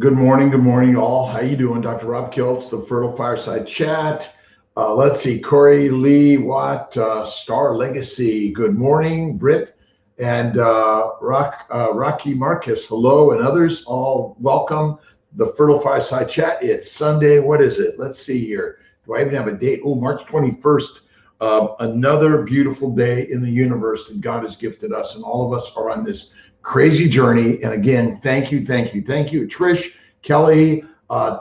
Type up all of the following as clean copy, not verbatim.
Good morning, all. How you doing? Dr. Rob Kiltz, the Fertile Fireside Chat. Let's see, Corey Lee Watt, Star Legacy. Good morning, Britt and Rocky Marcus. Hello, and others. All welcome. The Fertile Fireside Chat. It's Sunday. What is it? Let's see here. Do I even have a date? Oh, March 21st. Another beautiful day in the universe that God has gifted us, and all of us are on this crazy journey. And again, thank you, Trish, Kelly,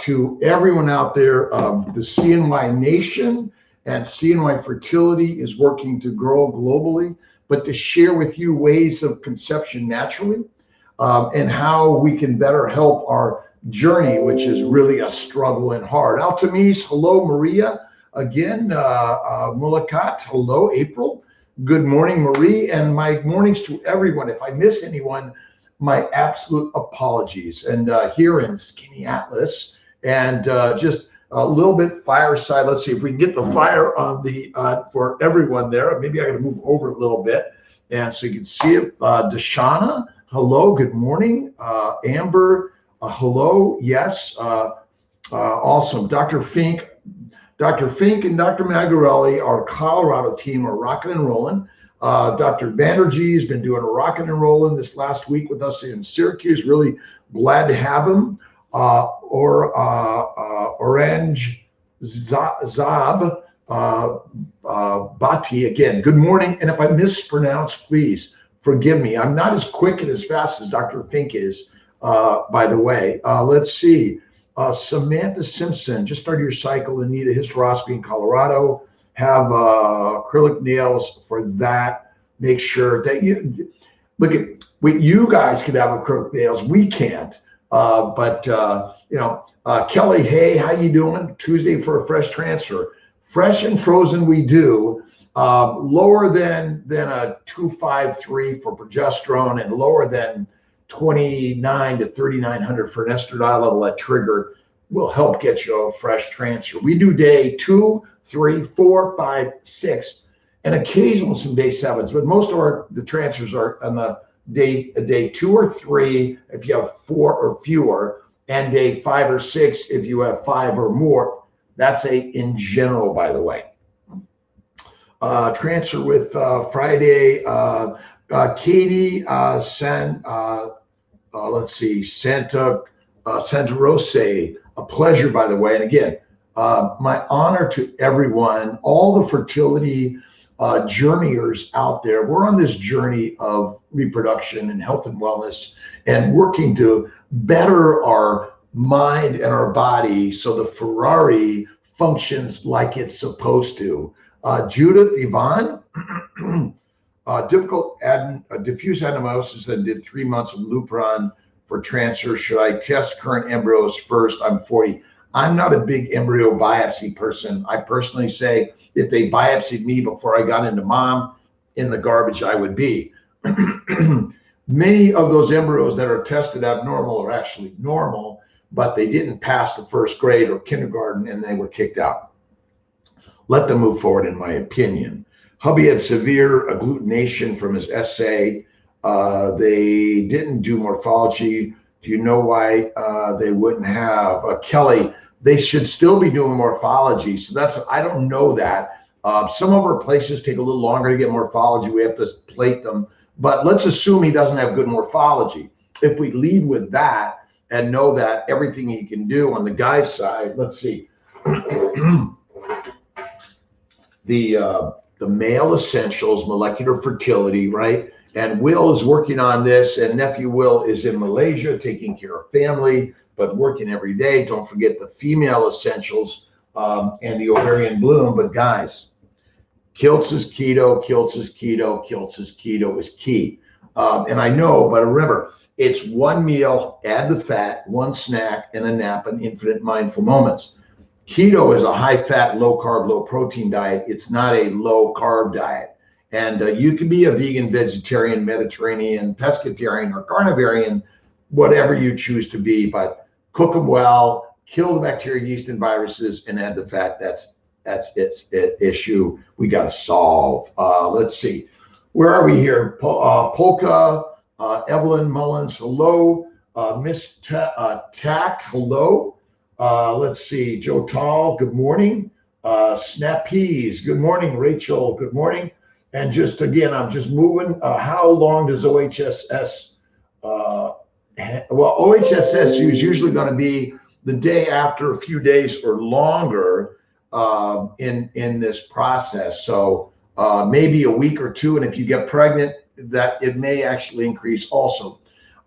to everyone out there. The CNY Nation and CNY Fertility is working to grow globally, but to share with you ways of conception naturally, and how we can better help our journey, which is really a struggle and hard. Altamis, hello, Maria. Again, Mulakat, hello, April. Good morning, Marie, and my mornings to everyone. If I miss anyone, my absolute apologies. And here in Skinny Atlas, and just a little bit fireside. Let's see if we can get the fire on the for everyone there. Maybe I got to move over a little bit, and so you can see it. Deshana, hello, good morning. Amber, hello, yes, awesome. Dr. Fink and Dr. Magarelli, our Colorado team, are rocking and rolling. Dr. Banerjee has been doing a rocking and rolling this last week with us in Syracuse. Really glad to have him. Orange Zab Bati, again, good morning. And if I mispronounce, please forgive me. I'm not as quick and as fast as Dr. Fink is, by the way. Let's see. Samantha Simpson, just started your cycle and need a hysteroscopy in Colorado. Have acrylic nails for that. Make sure that you look at you guys could have acrylic nails. We can't. Kelly, hey, how you doing? Tuesday for a fresh transfer. Fresh and frozen we do. Lower than a 253 for progesterone and lower than 29 to 3,900 for an estradiol level at trigger will help get you a fresh transfer. We do day 2, 3, 4, 5, 6, and occasionally some day 7s, but most of the transfers are on the day 2 or 3 if you have 4 or fewer, and day 5 or 6 if you have 5 or more. That's in general, by the way. Transfer with Friday. Katie let's see, Santa Rosa, a pleasure, by the way. And again, my honor to everyone, all the fertility journeyers out there. We're on this journey of reproduction and health and wellness and working to better our mind and our body so the Ferrari functions like it's supposed to. Judith Yvonne, diffuse adenomyosis, and did 3 months of Lupron for transfer. Should I test current embryos first? I'm 40. I'm not a big embryo biopsy person. I personally say if they biopsied me before I got into mom, in the garbage I would be. Many of those embryos that are tested abnormal are actually normal, but they didn't pass the first grade or kindergarten and they were kicked out. Let them move forward, in my opinion. Hubby had severe agglutination from his SA. They didn't do morphology. Do you know why they wouldn't have? Kelly, they should still be doing morphology. So I don't know that. Some of our places take a little longer to get morphology. We have to plate them. But let's assume he doesn't have good morphology. If we lead with that and know that everything he can do on the guy's side, let's see. The male essentials, molecular fertility, right? And Will is working on this, and nephew Will is in Malaysia taking care of family, but working every day. Don't forget the female essentials and the ovarian bloom. But guys, Kiltz is keto, Kiltz is keto, Kiltz is keto is key. And I know, but remember, it's one meal, add the fat, one snack, and a nap, and infinite mindful moments. Keto is a high-fat, low-carb, low-protein diet. It's not a low-carb diet. And you can be a vegan, vegetarian, Mediterranean, pescatarian, or carnivarian, whatever you choose to be, but cook them well, kill the bacteria, yeast, and viruses, and add the fat. That's its issue we got to solve. Let's see. Where are we here? Polka, Evelyn Mullins, hello. Miss Tack, hello. Let's see, Joe Tall, good morning. Snappies, good morning. Rachel, good morning. And just again, I'm just moving. How long does OHSS? Well, OHSS is usually going to be the day after, a few days or longer in this process. So maybe a week or two, and if you get pregnant, that it may actually increase also.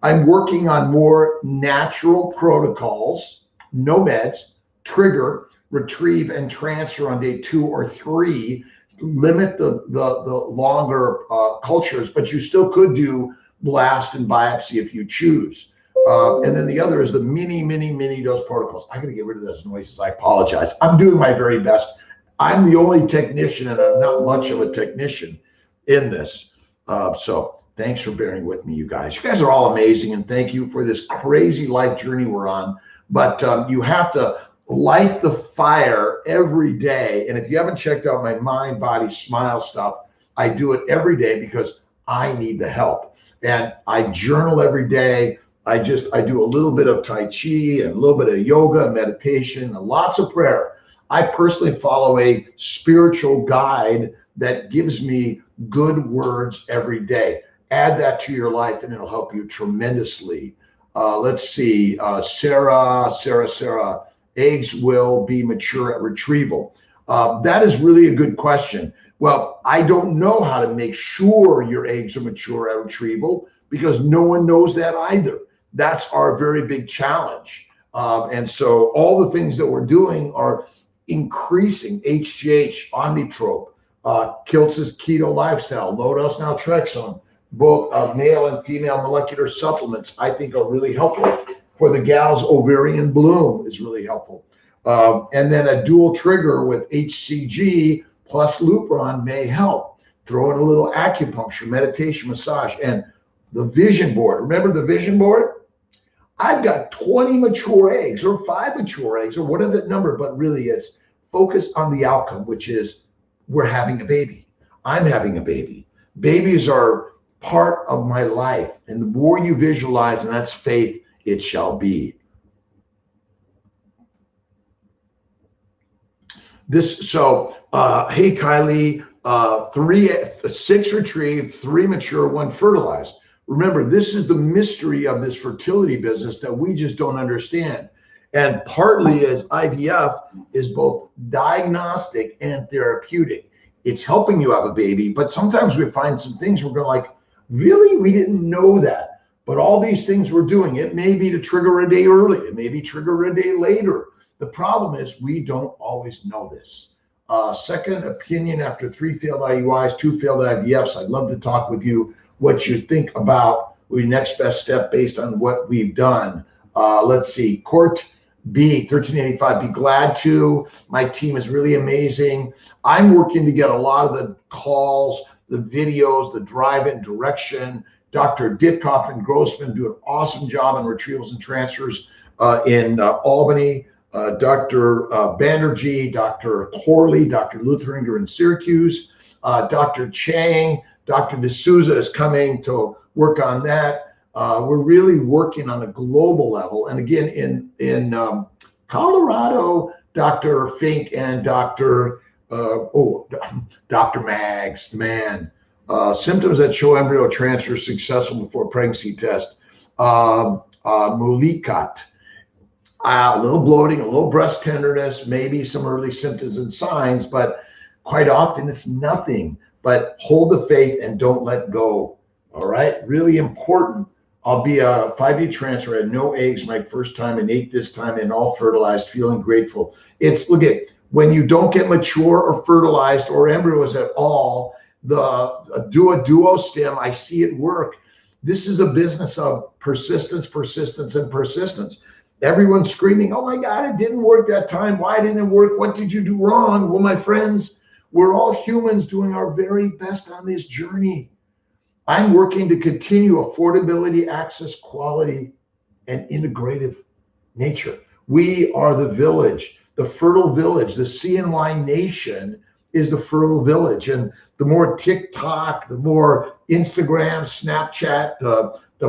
I'm working on more natural protocols, no meds, trigger, retrieve, and transfer on day 2 or 3. Limit the longer cultures, but you still could do blast and biopsy if you choose. And then the other is the mini dose protocols. I'm going to get rid of those noises. I apologize. I'm doing my very best. I'm the only technician, and I'm not much of a technician in this. So thanks for bearing with me, you guys. You guys are all amazing, and thank you for this crazy life journey we're on. But you have to light the fire every day. And if you haven't checked out my Mind, Body, Smile stuff, I do it every day because I need the help. And I journal every day. I do a little bit of Tai Chi and a little bit of yoga, meditation, and lots of prayer. I personally follow a spiritual guide that gives me good words every day. Add that to your life and it'll help you tremendously. Let's see, Sarah, eggs will be mature at retrieval. That is really a good question. Well, I don't know how to make sure your eggs are mature at retrieval because no one knows that either. That's our very big challenge. And so all the things that we're doing are increasing HGH, Omnitrope, Kiltz's Keto Lifestyle, Low Dose Naltrexone, both male and female molecular supplements, I think are really helpful. For the gals, ovarian bloom is really helpful. And then a dual trigger with HCG plus Lupron may help. Throw in a little acupuncture, meditation, massage, and the vision board. Remember the vision board? I've got 20 mature eggs or 5 mature eggs or whatever that number, but really it's focus on the outcome, which is we're having a baby. I'm having a baby. Babies are part of my life. And the more you visualize, and that's faith, it shall be. Hey Kylie, 6 retrieved, 3 mature, 1 fertilized. Remember, this is the mystery of this fertility business that we just don't understand. And partly as IVF is both diagnostic and therapeutic. It's helping you have a baby, but sometimes we find some things we're going like, really? We didn't know that. But all these things we're doing, it may be to trigger a day early. It may be trigger a day later. The problem is we don't always know this. Second opinion after 3 failed IUIs, 2 failed IVFs. I'd love to talk with you what you think about your next best step based on what we've done. Let's see, Court B, 1385, be glad to. My team is really amazing. I'm working to get a lot of the calls, the videos, the drive-in direction. Dr. Ditkoff and Grossman do an awesome job on retrievals and transfers in Albany. Dr. Banerjee, Dr. Corley, Dr. Lutheringer in Syracuse, Dr. Chang, Dr. D'Souza is coming to work on that. We're really working on a global level. And again, in Colorado, Dr. Fink and Dr. Mags, man. Symptoms that show embryo transfer successful before pregnancy test. Mulikat. A little bloating, a little breast tenderness, maybe some early symptoms and signs, but quite often it's nothing. But hold the faith and don't let go. All right, really important. I'll be a 5D transfer. I had no eggs my first time and 8 this time and all fertilized, feeling grateful. It's, look at, when you don't get mature or fertilized or embryos at all, do a duo stem, I see it work. This is a business of persistence, and persistence. Everyone's screaming, oh my God, it didn't work that time. Why didn't it work? What did you do wrong? Well, my friends, we're all humans doing our very best on this journey. I'm working to continue affordability, access, quality, and integrative nature. We are the village, the fertile village. The CNY nation is the fertile village. And the more TikTok, the more Instagram, Snapchat, the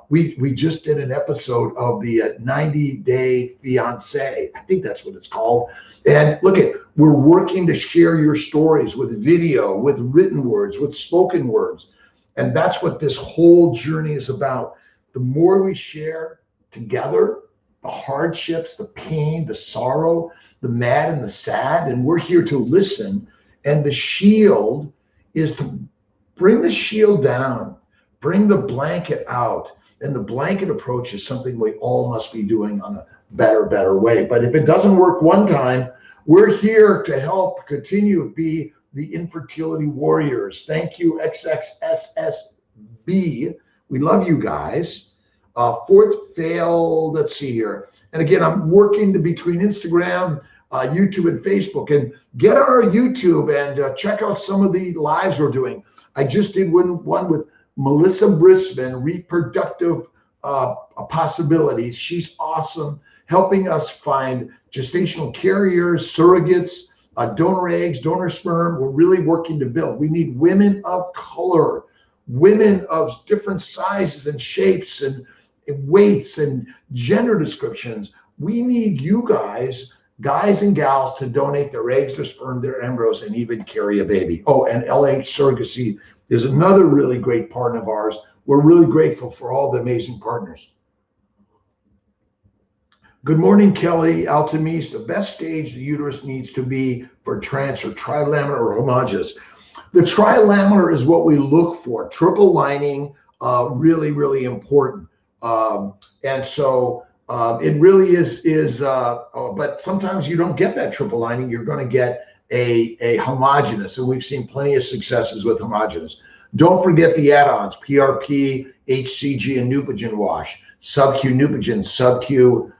We just did an episode of the 90-day fiance. I think that's what it's called. And look at, we're working to share your stories with video, with written words, with spoken words. And that's what this whole journey is about. The more we share together, the hardships, the pain, the sorrow, the mad and the sad, and we're here to listen. And the shield is to bring the shield down, bring the blanket out. And the blanket approach is something we all must be doing on a better way. But if it doesn't work one time, we're here to help continue to be the infertility warriors. Thank you, XXSSB. We love you guys. Fourth fail, let's see here. And again, I'm working between Instagram, YouTube, and Facebook. And get on our YouTube and check out some of the lives we're doing. I just did one with Melissa Brisbane, Reproductive Possibilities. She's awesome, helping us find gestational carriers, surrogates, donor eggs, donor sperm. We're really working to build. We need women of color, women of different sizes and shapes and weights and gender descriptions. We need you guys and gals, to donate their eggs, their sperm, their embryos, and even carry a baby. Oh, and LH Surrogacy is another really great partner of ours. We're really grateful for all the amazing partners. Good morning, Kelly Altamis. The best stage the uterus needs to be for trans or trilaminar or homologous. The trilaminar is what we look for. Triple lining, really important. And so it really is, but sometimes you don't get that triple lining. You're going to get a homogeneous, and we've seen plenty of successes with homogeneous. Don't forget the add-ons, PRP, HCG, and Neupogen wash, sub-Q Neupogen, sub-Q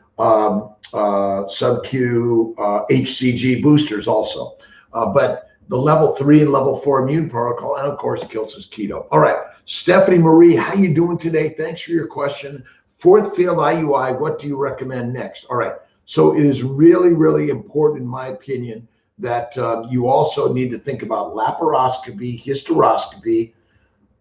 HCG boosters also. But the level 3 and level 4 immune protocol, and of course, Kiltz's Keto. All right, Stephanie Marie, how you doing today? Thanks for your question. Fourth failed IUI, what do you recommend next? All right, so it is really important, in my opinion, that you also need to think about laparoscopy, hysteroscopy,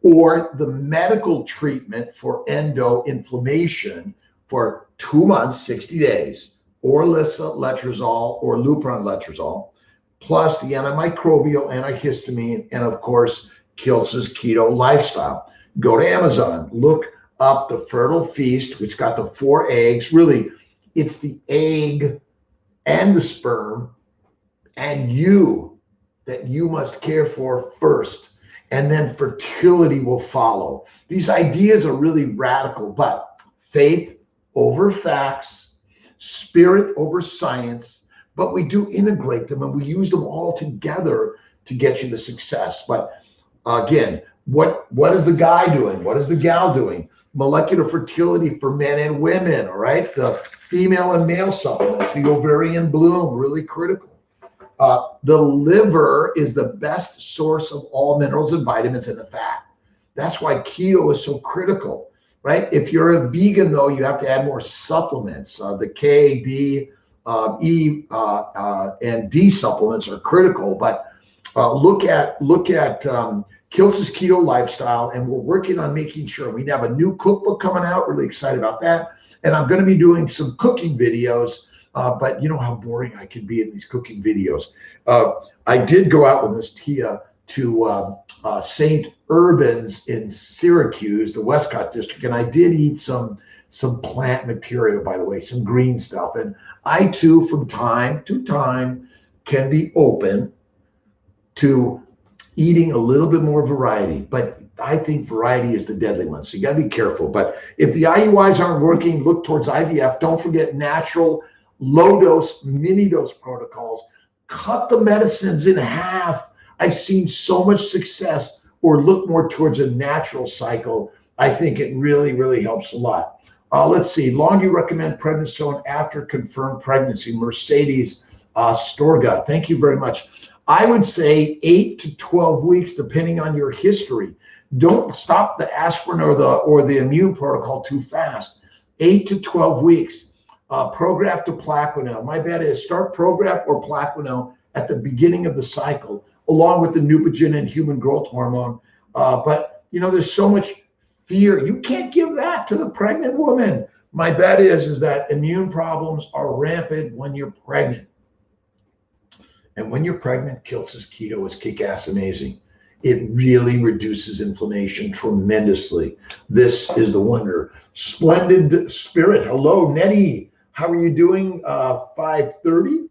or the medical treatment for endo-inflammation for 2 months, 60 days, or letrozole or Lupron letrozole, plus the antimicrobial, antihistamine, and of course, Kiltz's Keto lifestyle. Go to Amazon, look up the Fertile Feast, which got the 4 eggs. Really, it's the egg and the sperm and you that you must care for first, and then fertility will follow. These ideas are really radical, but faith over facts, spirit over science, but we do integrate them and we use them all together to get you the success. But again, what is the guy doing? What is the gal doing? Molecular fertility for men and women, all right? The female and male supplements, the ovarian bloom, really critical. The liver is the best source of all minerals and vitamins in the fat. That's why keto is so critical, right? If you're a vegan, though, you have to add more supplements. The K, B, E, and D supplements are critical. But look at Kiltz's Keto lifestyle, and we're working on making sure. We have a new cookbook coming out. Really excited about that. And I'm going to be doing some cooking videos. But you know how boring I can be in these cooking videos. I did go out with Miss Tia to St. Urban's in Syracuse, the Westcott district, and I did eat some plant material, by the way, some green stuff. And I too, from time to time, can be open to eating a little bit more variety. But I think variety is the deadly one, so you got to be careful. But if the IUIs aren't working, look towards IVF. Don't forget natural, low dose, mini dose protocols. Cut the medicines in half. I've seen so much success. Or look more towards a natural cycle. I think it really helps a lot. Let's see. Long do you recommend prednisone after confirmed pregnancy? Mercedes Storga. Thank you very much. I would say 8 to 12 weeks, depending on your history. Don't stop the aspirin or the immune protocol too fast. 8 to 12 weeks. Prograf to Plaquenil. My bet is start Prograf or Plaquenil at the beginning of the cycle, along with the Neupogen and human growth hormone. But you know, there's so much fear. You can't give that to the pregnant woman. My bet is that immune problems are rampant when you're pregnant. And when you're pregnant, Kiltz's Keto is kick-ass amazing. It really reduces inflammation tremendously. This is the wonder. Splendid Spirit. Hello, Nettie. How are you doing? 5:30.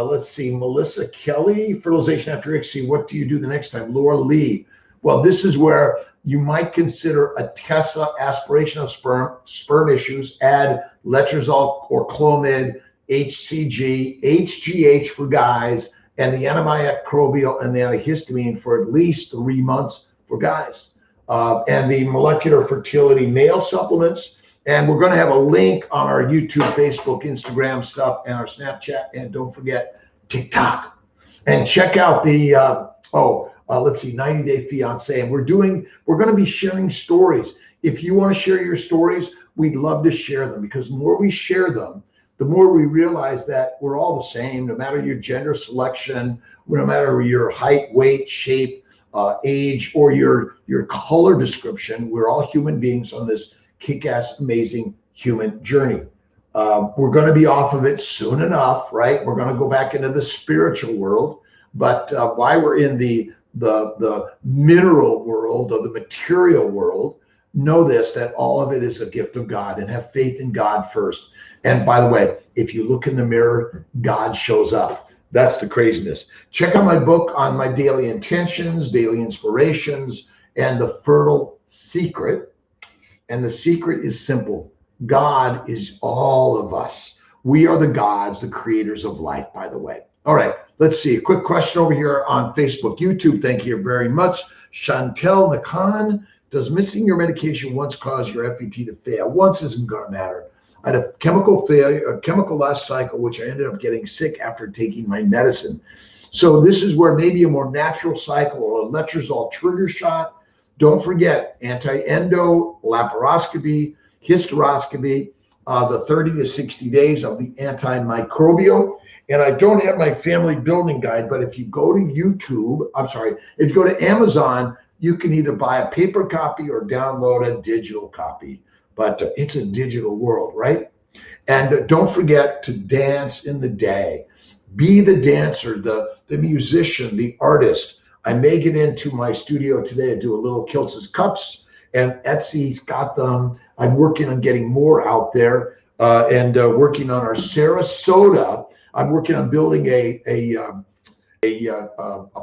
Let's see. Melissa Kelly. Fertilization after ICSI. What do you do the next time? Laura Lee. Well, this is where you might consider a TESA, aspiration of sperm issues. Add letrozole or Clomid, HCG, HGH for guys, and the antimicrobial and the antihistamine for at least 3 months for guys. And the molecular fertility male supplements. And we're going to have a link on our YouTube, Facebook, Instagram stuff, and our Snapchat. And don't forget TikTok. And check out the, let's see, 90 Day Fiance. And we're going to be sharing stories. If you want to share your stories, we'd love to share them, because the more we share them, the more we realize that we're all the same, no matter your gender selection, no matter your height, weight, shape, age, or your color description. We're all human beings on this kick-ass, amazing human journey. We're going to be off of it soon enough, right? We're going to go back into the spiritual world. But while we're in the mineral world or the material world, know this, that all of it is a gift of God, and have faith in God first. And by the way, if you look in the mirror, God shows up. That's the craziness. Check out my book on my daily intentions, daily inspirations, and the fertile secret. And the secret is simple. God is all of us. We are the gods, the creators of life, by the way. All right, let's see. A quick question over here on Facebook, YouTube. Thank you very much. Chantel Nakan, does missing your medication once cause your FET to fail? Once isn't going to matter. I had a chemical failure, a chemical last cycle, which I ended up getting sick after taking my medicine. So this is where maybe a more natural cycle or a letrozole trigger shot. Don't forget anti-endo, laparoscopy, hysteroscopy, the 30 to 60 days of the antimicrobial. And I don't have my family building guide, but if you go to YouTube, if you go to Amazon, you can either buy a paper copy or download a digital copy. But it's a digital world, right? And don't forget to dance in the day. Be the dancer, the musician, the artist. I may get into my studio today and do a little Kiltz's cups, and Etsy's got them. I'm working on getting more out there, and working on our Sarasota. I'm working on building a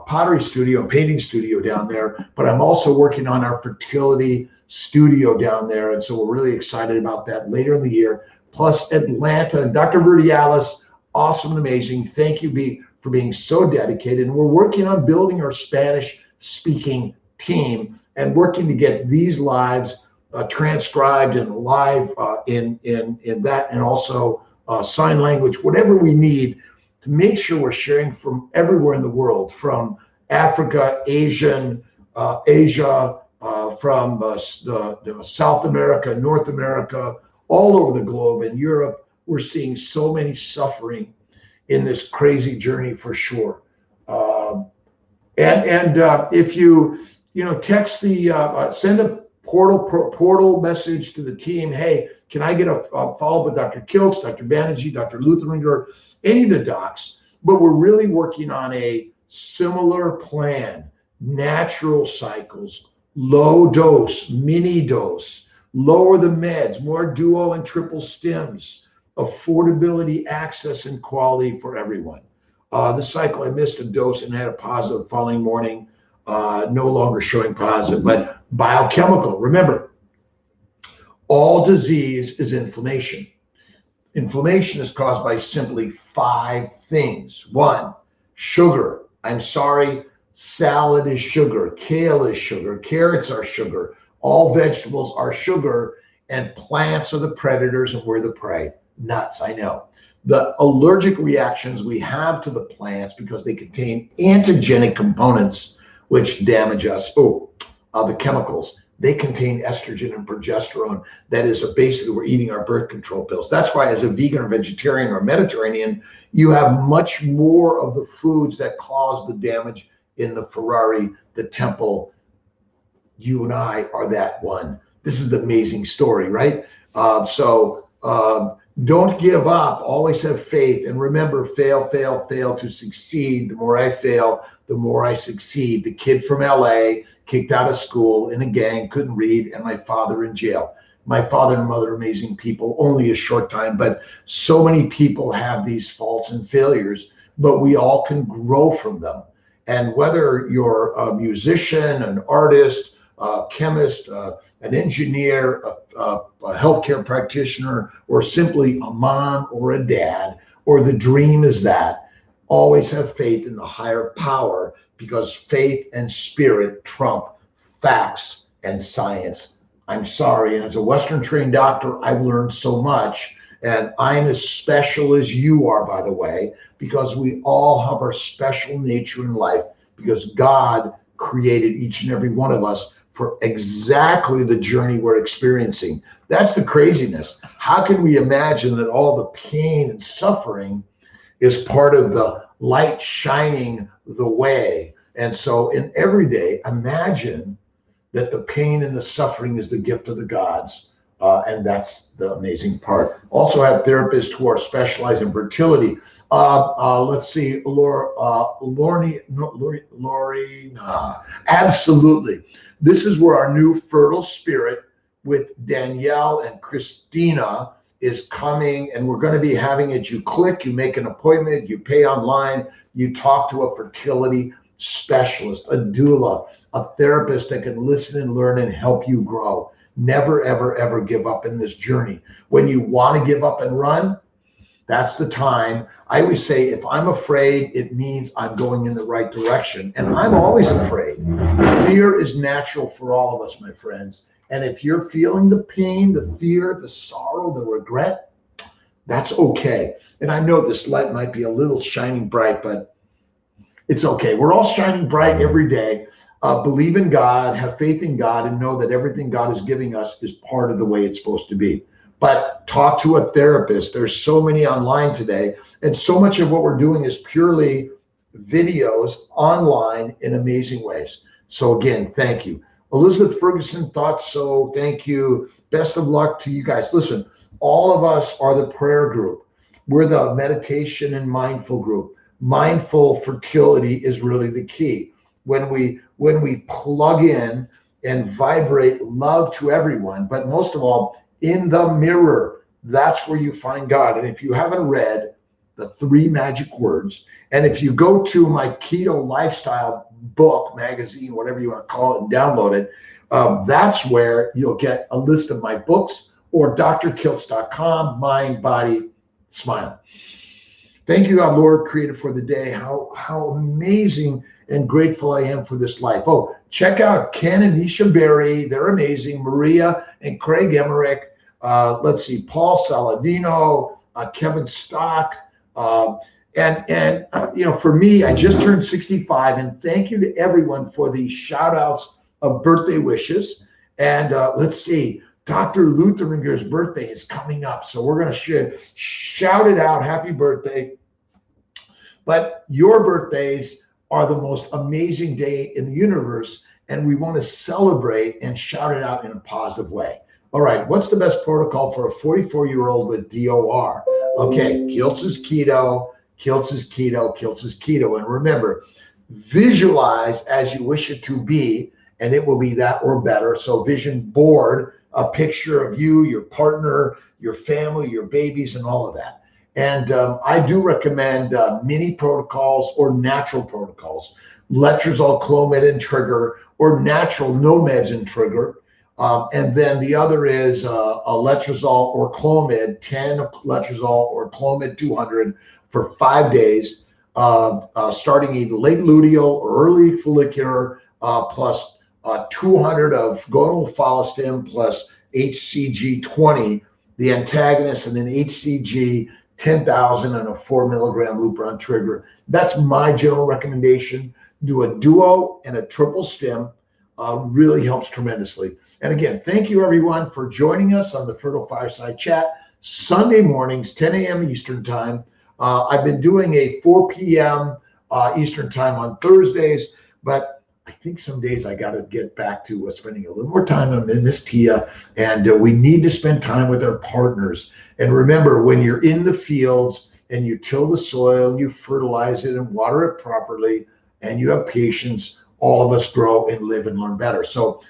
pottery studio, a painting studio down there, but I'm also working on our fertility studio down there. And so we're really excited about that later in the year. Plus Atlanta, and Dr. Verdialis, awesome and amazing. Thank you for being so dedicated. And we're working on building our Spanish speaking team and working to get these lives transcribed and live in that, and also sign language, whatever we need to make sure we're sharing from everywhere in the world, from Africa, Asia, from South America, North America, all over the globe, and Europe. We're seeing so many suffering in this crazy journey for sure. If you text send a portal message to the team. Hey, can I get a follow-up with Dr. Kiltz, Dr. Banerjee, Dr. Lutheringer, any of the docs? But we're really working on a similar plan, natural cycles, low dose, mini dose, lower the meds, more duo and triple stims, affordability, access, and quality for everyone. The cycle, I missed a dose and had a positive the following morning, no longer showing positive, but biochemical. Remember, all disease is inflammation. Inflammation is caused by simply 5 things. 1, sugar. I'm sorry, salad is sugar, kale is sugar, carrots are sugar, all vegetables are sugar, and plants are the predators and we're the prey. Nuts, I know. The allergic reactions we have to the plants because they contain antigenic components which damage us. The chemicals, they contain estrogen and progesterone. That is basically we're eating our birth control pills. That's why as a vegan or vegetarian or Mediterranean, you have much more of the foods that cause the damage in the Ferrari, the Temple, you and I are that one. This is an amazing story, right? Don't give up. Always have faith. And remember, fail, fail, fail to succeed. The more I fail, the more I succeed. The kid from LA, kicked out of school in a gang, couldn't read, and my father in jail. My father and mother, amazing people, only a short time, but so many people have these faults and failures, but we all can grow from them. And whether you're a musician, an artist, a chemist, an engineer, a healthcare practitioner, or simply a mom or a dad, or the dream is that, always have faith in the higher power, because faith and spirit trump facts and science. I'm sorry. And as a Western trained doctor, I've learned so much. And I'm as special as you are, by the way, because we all have our special nature in life, because God created each and every one of us for exactly the journey we're experiencing. That's the craziness. How can we imagine that all the pain and suffering is part of the light shining the way? And so in every day, imagine that the pain and the suffering is the gift of the gods. And that's the amazing part. Also have therapists who are specialized in fertility. Let's see, Lorna, absolutely. This is where our new fertile spirit with Danielle and Christina is coming, and we're going to be having it. You click, you make an appointment, you pay online, you talk to a fertility specialist, a doula, a therapist that can listen and learn and help you grow. Never, ever, ever give up in this journey. When you want to give up and run, that's the time. I always say, if I'm afraid, it means I'm going in the right direction. And I'm always afraid. Fear is natural for all of us, my friends. And if you're feeling the pain, the fear, the sorrow, the regret, that's okay. And I know this light might be a little shining bright, but it's okay. We're all shining bright every day. Believe in God, have faith in God, and know that everything God is giving us is part of the way it's supposed to be. But talk to a therapist. There's so many online today, and so much of what we're doing is purely videos online in amazing ways. So again, thank you. Elizabeth Ferguson thought so. Thank you. Best of luck to you guys. Listen, all of us are the prayer group. We're the meditation and mindful group. Mindful fertility is really the key. When we plug in and vibrate love to everyone, but most of all, in the mirror, that's where you find God. And if you haven't read the 3 magic words, and if you go to my Keto lifestyle book, magazine, whatever you want to call it, and download it, that's where you'll get a list of my books, or drkiltz.com, mind, body, smile. Thank you, God, Lord, created for the day. How amazing and grateful I am for this life. Oh, check out Ken and Nisha Berry. They're amazing. Maria and Craig Emmerich. Let's see, Paul Saladino, Kevin Stock. And for me, I just turned 65. And thank you to everyone for the shout outs of birthday wishes. And let's see, Dr. Lutheringer's birthday is coming up. So we're going to shout it out. Happy birthday. But your birthdays are the most amazing day in the universe, and we want to celebrate and shout it out in a positive way. All right, what's the best protocol for a 44-year-old with DOR? Okay, Kiltz is keto, Kiltz is keto, Kiltz is keto. And remember, visualize as you wish it to be, and it will be that or better. So vision board a picture of you, your partner, your family, your babies, and all of that. And I do recommend mini protocols or natural protocols, letrozole, clomid, and trigger, or natural no meds and trigger. And then the other is a letrozole or clomid, 10 letrozole or clomid 200 for 5 days, starting either late luteal or early follicular, plus 200 of gonal follistim plus HCG 20, the antagonist, and then HCG 10,000 and a 4 milligram Lupron trigger. That's my general recommendation. Do a duo and a triple stim. Really helps tremendously. And again, thank you everyone for joining us on the Fertile Fireside Chat, Sunday mornings, 10 a.m. Eastern Time. I've been doing a 4 p.m. Eastern Time on Thursdays, but I think some days I got to get back to spending a little more time on Miss Tia, and we need to spend time with our partners. And remember, when you're in the fields and you till the soil and you fertilize it and water it properly, and you have patience, all of us grow and live and learn better. So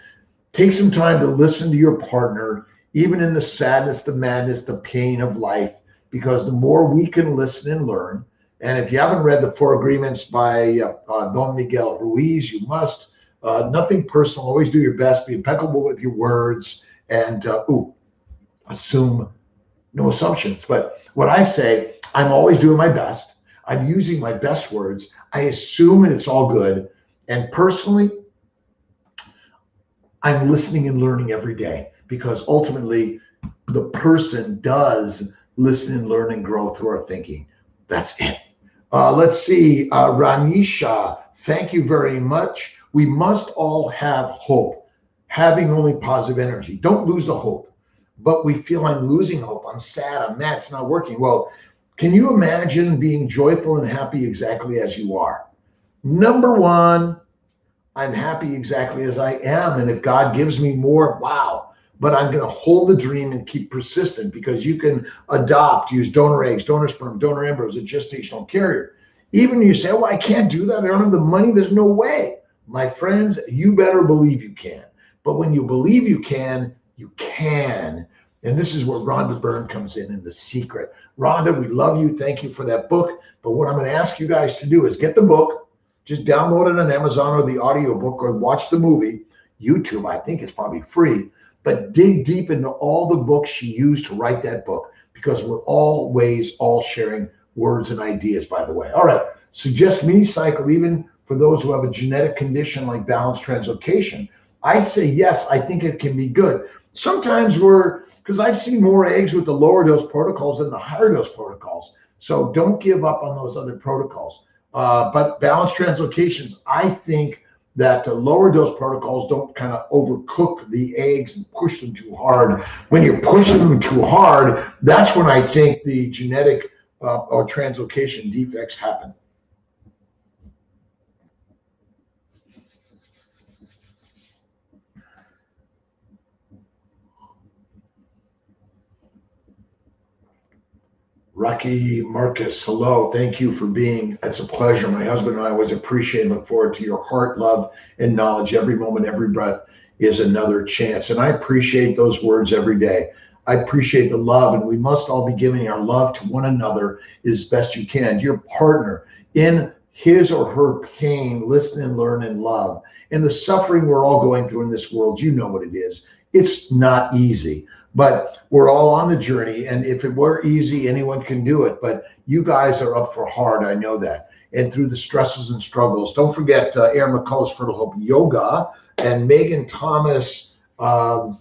take some time to listen to your partner, even in the sadness, the madness, the pain of life, because the more we can listen and learn. And if you haven't read The Four Agreements by Don Miguel Ruiz, you must. Nothing personal. Always do your best. Be impeccable with your words, and assume no assumptions. But what I say, I'm always doing my best. I'm using my best words. I assume and it's all good. And personally, I'm listening and learning every day, because ultimately the person does listen and learn and grow through our thinking. That's it. Let's see, Ranisha, thank you very much. We must all have hope, having only positive energy. Don't lose the hope. But we feel I'm losing hope. I'm sad. I'm mad. It's not working. Well, can you imagine being joyful and happy exactly as you are? Number one, I'm happy exactly as I am. And if God gives me more, wow. But I'm going to hold the dream and keep persistent, because you can adopt, use donor eggs, donor sperm, donor embryos, a gestational carrier. Even when you say, oh, I can't do that, I don't have the money, there's no way. My friends, you better believe you can. But when you believe you can, you can. And this is where Rhonda Byrne comes in The Secret. Rhonda, we love you. Thank you for that book. But what I'm going to ask you guys to do is get the book, just download it on Amazon or the audiobook, or watch the movie. YouTube, I think it's probably free. But dig deep into all the books she used to write that book, because we're always all sharing words and ideas, by the way. All right, suggest mini cycle even for those who have a genetic condition like balanced translocation. I'd say yes, I think it can be good. Sometimes because I've seen more eggs with the lower dose protocols than the higher dose protocols. So don't give up on those other protocols. But balanced translocations, I think that the lower dose protocols don't kind of overcook the eggs and push them too hard. When you're pushing them too hard, that's when I think the genetic or translocation defects happen. Rocky Marcus, hello. Thank you for being. It's a pleasure. My husband and I always appreciate and look forward to your heart, love, and knowledge. Every moment, every breath is another chance. And I appreciate those words every day. I appreciate the love, and we must all be giving our love to one another as best you can. Your partner in his or her pain, listen and learn and love. And the suffering we're all going through in this world, you know what it is. It's not easy. But we're all on the journey, and if it were easy, anyone can do it. But you guys are up for hard, I know that. And through the stresses and struggles, don't forget Aaron McCullough's Fertile Hope Yoga and Megan Thomas. Megan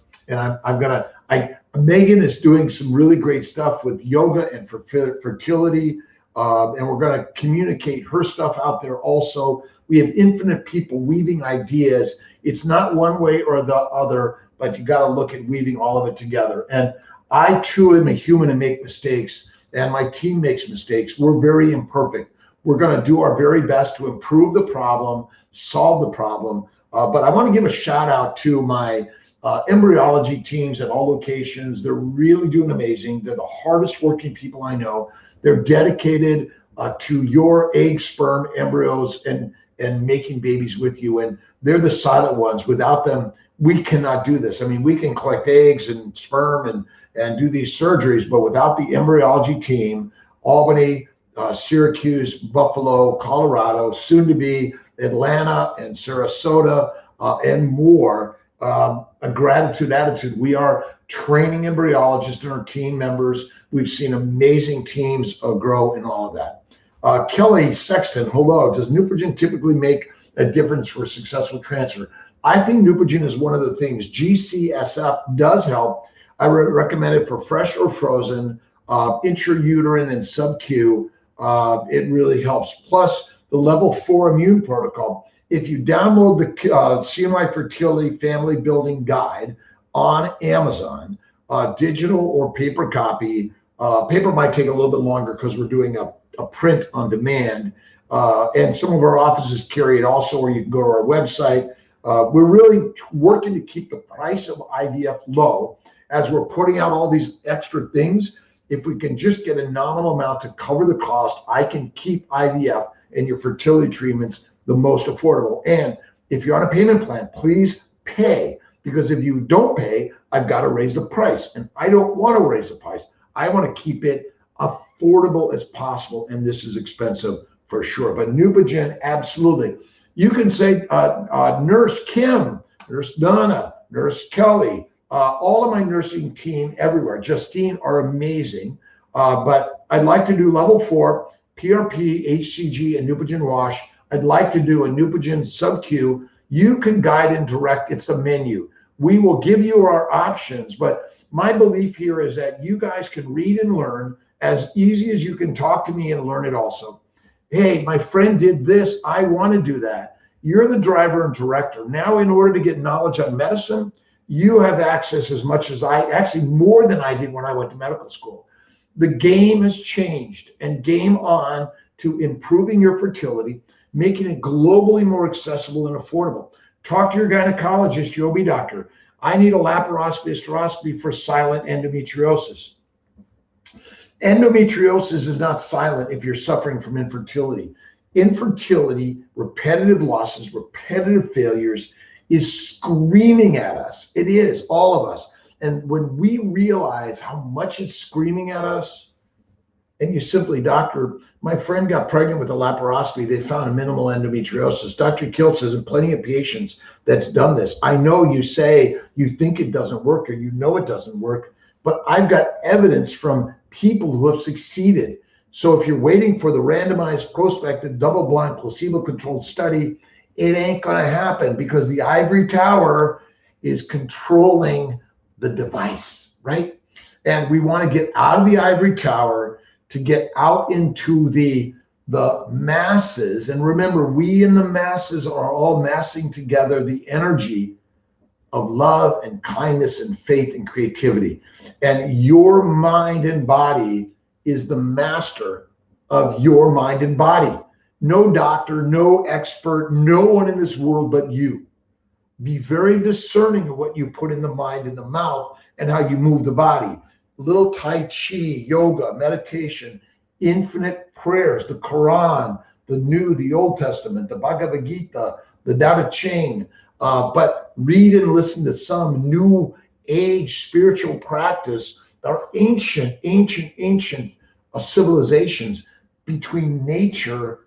is doing some really great stuff with yoga and for fertility, and we're going to communicate her stuff out there also. We have infinite people weaving ideas. It's not one way or the other, but you got to look at weaving all of it together. And I too am a human and make mistakes, and my team makes mistakes. We're very imperfect. We're going to do our very best to improve the problem, solve the problem. But I want to give a shout out to my embryology teams at all locations. They're really doing amazing. They're the hardest working people I know. They're dedicated to your egg, sperm, embryos, and making babies with you. And they're the silent ones. Without them, we cannot do this. I mean, we can collect eggs and sperm and do these surgeries, but without the embryology team, Albany, Syracuse, Buffalo, Colorado, soon to be Atlanta and Sarasota, and more, a gratitude attitude. We are training embryologists and our team members. We've seen amazing teams grow in all of that. Kelly Sexton, hello. Does Neupogen typically make a difference for successful transfer? I think Neupogen is one of the things. GCSF does help. I recommend it for fresh or frozen, intrauterine and sub-Q. It really helps. Plus the level 4 immune protocol. If you download the CMI Fertility Family Building Guide on Amazon, digital or paper copy, paper might take a little bit longer because we're doing a print on demand. And some of our offices carry it also, or you can go to our website. We're really working to keep the price of IVF low as we're putting out all these extra things. If we can just get a nominal amount to cover the cost, I can keep IVF and your fertility treatments the most affordable. And if you're on a payment plan, please pay, because if you don't pay, I've got to raise the price. And I don't want to raise the price. I want to keep it affordable as possible. And this is expensive for sure. But Neupogen, absolutely. You can say Nurse Kim, Nurse Donna, Nurse Kelly, all of my nursing team everywhere, Justine, are amazing. But I'd like to do level 4, PRP, HCG, and Neupogen wash. I'd like to do a Neupogen sub-Q. You can guide and direct. It's the menu. We will give you our options. But my belief here is that you guys can read and learn as easy as you can talk to me and learn it also. Hey, my friend did this. I want to do that. You're the driver and director. Now, in order to get knowledge on medicine, you have access as much as actually more than I did when I went to medical school. The game has changed, and game on to improving your fertility, making it globally more accessible and affordable. Talk to your gynecologist, your OB doctor. I need a laparoscopy, hysteroscopy for silent endometriosis. Endometriosis is not silent if you're suffering from infertility. Infertility, repetitive losses, repetitive failures is screaming at us. It is, all of us. And when we realize how much it's screaming at us, and you simply, doctor, my friend got pregnant with a laparoscopy. They found a minimal endometriosis. Dr. Kiltz has plenty of patients that's done this. I know you say you think it doesn't work, or you know it doesn't work, but I've got evidence from people who have succeeded. So if you're waiting for the randomized, prospective, double-blind, placebo-controlled study, it ain't going to happen, because the ivory tower is controlling the device, right? And we want to get out of the ivory tower to get out into the masses. And remember, we in the masses are all massing together the energy of love and kindness and faith and creativity. And your mind and body is the master of your mind and body. No doctor, no expert, no one in this world but you. Be very discerning of what you put in the mind and the mouth and how you move the body. Little Tai Chi, yoga, meditation, infinite prayers, the Quran, the New, the Old Testament, the Bhagavad Gita, the Tao Te Ching, but read and listen to some new age spiritual practice. Our ancient civilizations between nature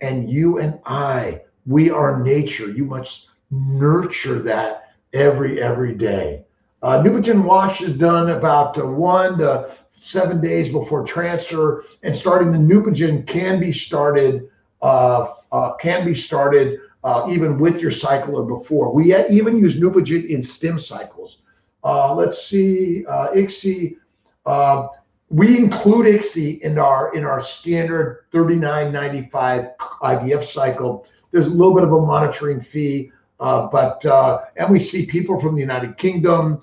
and you and I. We are nature. You must nurture that every day. Neupogen wash is done about 1 to 7 days before transfer, and starting the Neupogen can be started even with your cycle or before. We even use Neupogen in stim cycles. Let's see, ICSI. We include ICSI in our standard $39.95 IVF cycle. There's a little bit of a monitoring fee, and we see people from the United Kingdom,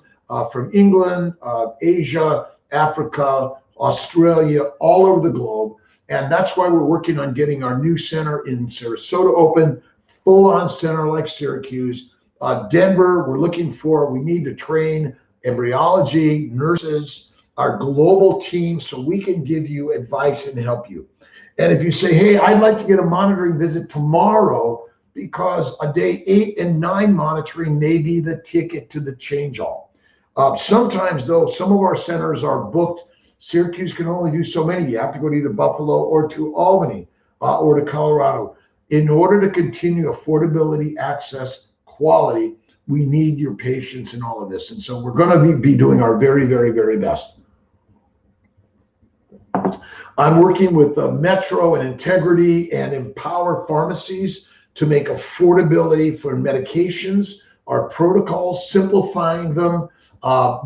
from England, Asia, Africa, Australia, all over the globe. And that's why we're working on getting our new center in Sarasota open, full-on center like Syracuse. Denver, we need to train embryology, nurses, our global team, so we can give you advice and help you. And if you say, hey, I'd like to get a monitoring visit tomorrow, because a day 8 and 9 monitoring may be the ticket to the change all. Sometimes, though, some of our centers are booked. Syracuse can only do so many. You have to go to either Buffalo or to Albany or to Colorado. In order to continue affordability, access, quality, we need your patience in all of this. And so we're going to be doing our very, very, very best. I'm working with Metro and Integrity and Empower Pharmacies to make affordability for medications, our protocols, simplifying them,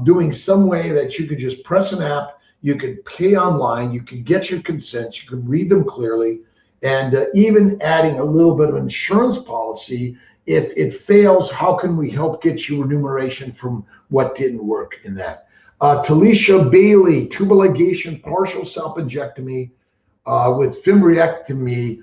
doing some way that you could just press an app, you could pay online, you can get your consents, you can read them clearly, and even adding a little bit of insurance policy. If it fails, how can we help get you remuneration from what didn't work in that? Talisha Bailey, tubal ligation, partial self-injectomy with fimbroectomy.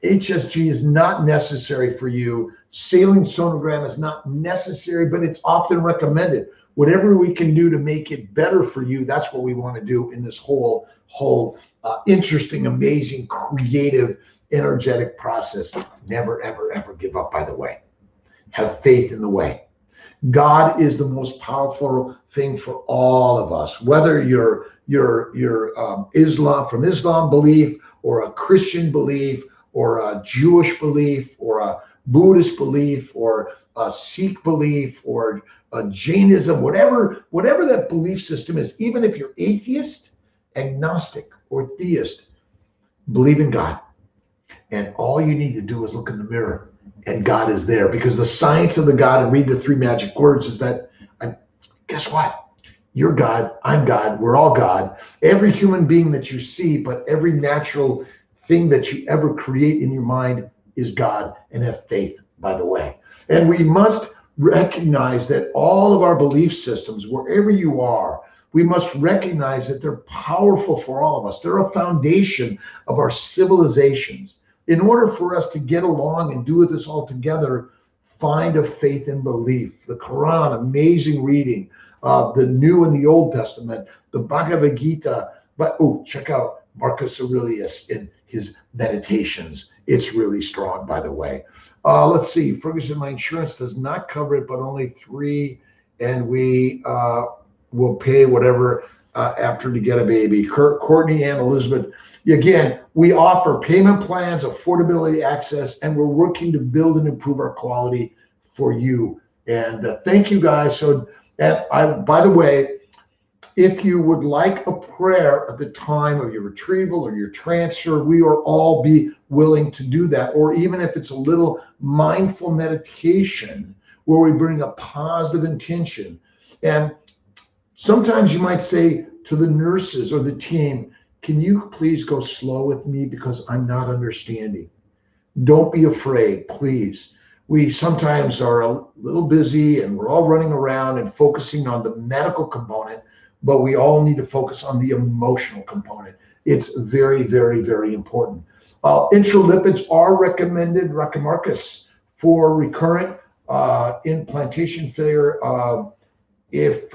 HSG is not necessary for you. Saline sonogram is not necessary, but it's often recommended. Whatever we can do to make it better for you, that's what we want to do in this whole interesting, amazing, creative, energetic process. Never, ever, ever give up, by the way. Have faith in the way. God is the most powerful thing for all of us, whether you're from Islam belief, or a Christian belief, or a Jewish belief, or a Buddhist belief, or a Sikh belief, or a Jainism, whatever that belief system is. Even if you're atheist, agnostic, or theist, believe in God. And all you need to do is look in the mirror, and God is there. Because the science of the God, and read the 3 magic words, is that, guess what? You're God, I'm God, we're all God. Every human being that you see, but every natural thing that you ever create in your mind is God. And have faith, by the way. And we must recognize that all of our belief systems, wherever you are, we must recognize that they're powerful for all of us. They're a foundation of our civilizations. In order for us to get along and do this all together, find a faith and belief. The Quran, amazing reading. The New and the Old Testament, the Bhagavad Gita. But check out Marcus Aurelius in his meditations. It's really strong, by the way. Let's see. Ferguson, my insurance does not cover it, but only 3, and we will pay whatever after to get a baby. Courtney and Elizabeth. Again, we offer payment plans, affordability, access, and we're working to build and improve our quality for you. And thank you, guys. So, by the way, if you would like a prayer at the time of your retrieval or your transfer, we are all be willing to do that. Or even if it's a little mindful meditation where we bring a positive intention. And sometimes you might say to the nurses or the team, can you please go slow with me because I'm not understanding? Don't be afraid, please. We sometimes are a little busy and we're all running around and focusing on the medical component, but we all need to focus on the emotional component. It's very, very, very important. Intralipids are recommended, Marcus, for recurrent implantation failure if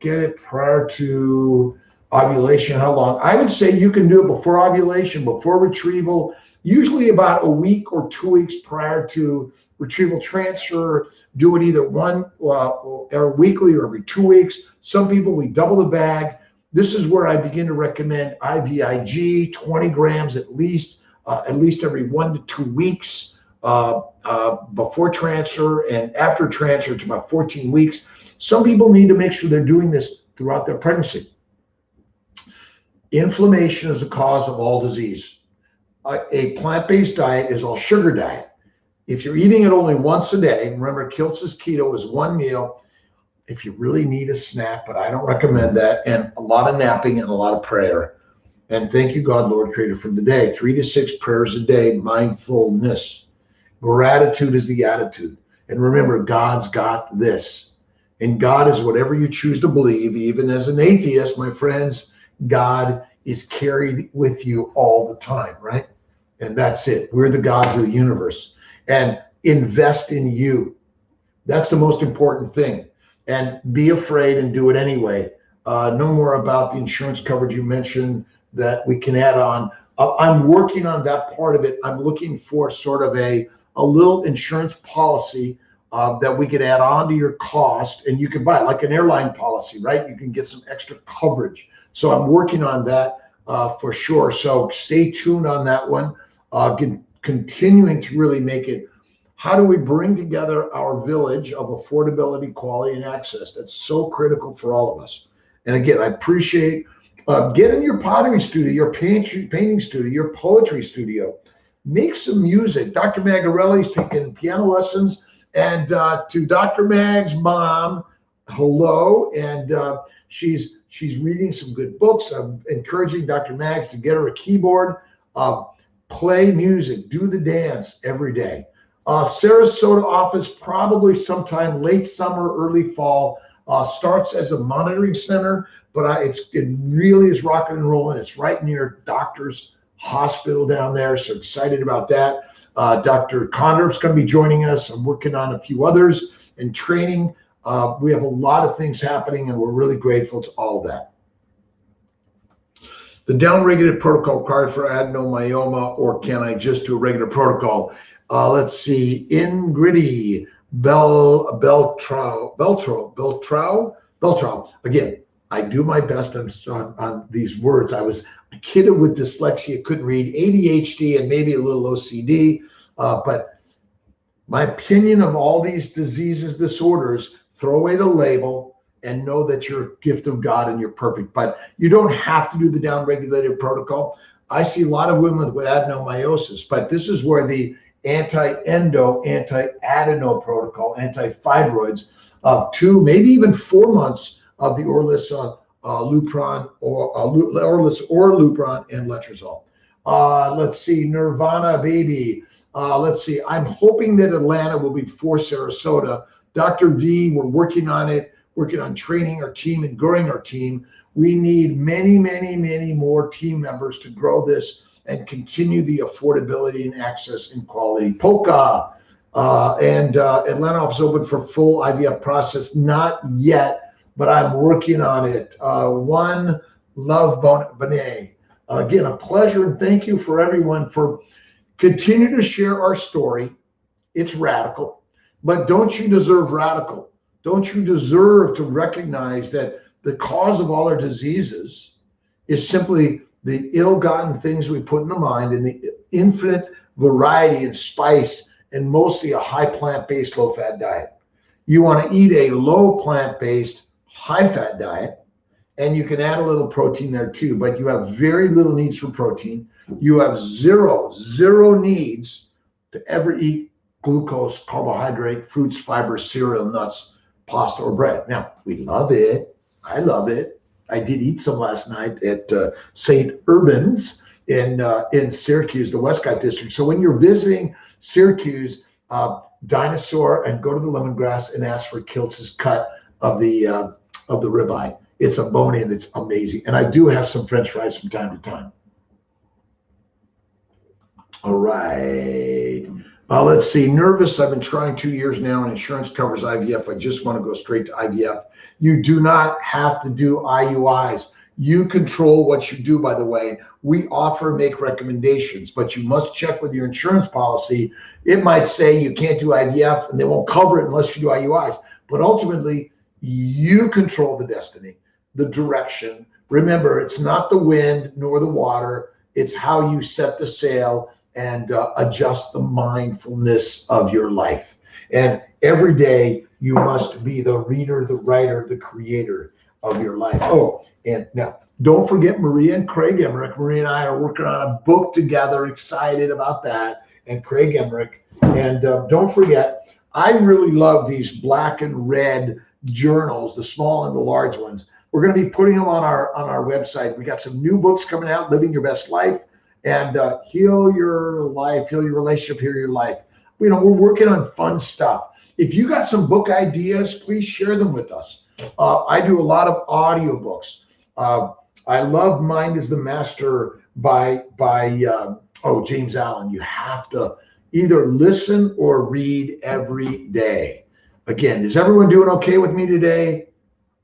get it prior to ovulation. How long? I would say you can do it before ovulation, before retrieval, usually about a week or 2 weeks prior to retrieval transfer. Do it either or weekly or every 2 weeks. Some people, we double the bag. This is where I begin to recommend IVIG, 20 grams at least every 1 to 2 weeks before transfer, and after transfer to about 14 weeks. Some people need to make sure they're doing this throughout their pregnancy. Inflammation is the cause of all disease. A plant-based diet is all sugar diet. If you're eating it only once a day, remember Kiltz's keto is 1 meal. If you really need a snack, but I don't recommend that, and a lot of napping and a lot of prayer. And thank you, God, Lord, Creator, for the day. 3 to 6 prayers a day, mindfulness. Gratitude is the attitude. And remember, God's got this. And God is whatever you choose to believe. Even as an atheist, my friends, God is carried with you all the time, right? And that's it. We're the gods of the universe. And invest in you. That's the most important thing. And be afraid and do it anyway. No more about the insurance coverage you mentioned that we can add on. I'm working on that part of it. I'm looking for sort of a little insurance policy that we could add on to your cost, and you can buy like an airline policy, right? You can get some extra coverage. So I'm working on that for sure. So stay tuned on that one. Continuing to really make it, how do we bring together our village of affordability, quality, and access? That's so critical for all of us. And again, I appreciate, get in your pottery studio, your painting studio, your poetry studio. Make some music. Dr. Magarelli's taking piano lessons. And to Dr. Mag's mom, hello. And she's reading some good books. I'm encouraging Dr. Mags to get her a keyboard. Play music, do the dance every day. Sarasota office, probably sometime late summer, early fall, starts as a monitoring center, but it really is rocking and rolling. It's right near doctor's hospital down there. So excited about that. Dr. Condorf's going to be joining us. I'm working on a few others and training. We have a lot of things happening, and we're really grateful to all of that. The downregulated protocol required for adenomyoma, or can I just do a regular protocol? Let's see. Ingrid Beltrao. Again, I do my best on these words. I was a kid with dyslexia, couldn't read, ADHD, and maybe a little OCD. But my opinion of all these diseases, disorders, throw away the label and know that you're a gift of God and you're perfect. But you don't have to do the downregulated protocol. I see a lot of women with adenomyosis, but this is where the anti-endo, anti-adeno protocol, anti-fibroids, 2, maybe even 4 months of the Orlis, Lupron, Orlis or Lupron and letrozole. Let's see, Nirvana baby. Let's see, I'm hoping that Atlanta will be before Sarasota. Dr. V, we're working on it, working on training our team and growing our team. We need many, many, many more team members to grow this and continue the affordability and access and quality. Polka and Atlanta office open for full IVF process. Not yet, but I'm working on it. One love Bonet. Again, a pleasure, and thank you for everyone for continue to share our story. It's radical, but don't you deserve radical? Don't you deserve to recognize that the cause of all our diseases is simply the ill-gotten things we put in the mind and the infinite variety and spice and mostly a high plant-based, low-fat diet. You want to eat a low plant-based, high-fat diet, and you can add a little protein there too, but you have very little needs for protein. You have zero needs to ever eat glucose, carbohydrate, fruits, fiber, cereal, nuts, pasta, or bread. Now, we love it. I love it. I did eat some last night at St. Urban's in Syracuse, the Westcott district. So when you're visiting Syracuse, Dinosaur, and go to the lemongrass and ask for Kiltz's cut of the ribeye. It's a bone-in. It's amazing. And I do have some French fries from time to time. All right. Let's see. Nervous. I've been trying 2 years now, and insurance covers IVF. I just want to go straight to IVF. You do not have to do IUIs. You control what you do, by the way. We offer, make recommendations, but you must check with your insurance policy. It might say you can't do IVF, and they won't cover it unless you do IUIs. But ultimately, you control the destiny, the direction. Remember, it's not the wind nor the water. It's how you set the sail and adjust the mindfulness of your life. And every day you must be the reader, the writer, the creator of your life. Oh, and now don't forget Maria and Craig Emmerich. Maria and I are working on a book together, excited about that, and Craig Emmerich. And don't forget, I really love these black and red journals, the small and the large ones. We're going to be putting them on our website. We got some new books coming out, Living Your Best Life, and Heal Your Life, Heal Your Relationship, Heal Your Life. You know, we're working on fun stuff. If you got some book ideas, please share them with us. I do a lot of audiobooks. I love Mind is the Master by James Allen. You have to either listen or read every day. Again, is everyone doing okay with me today?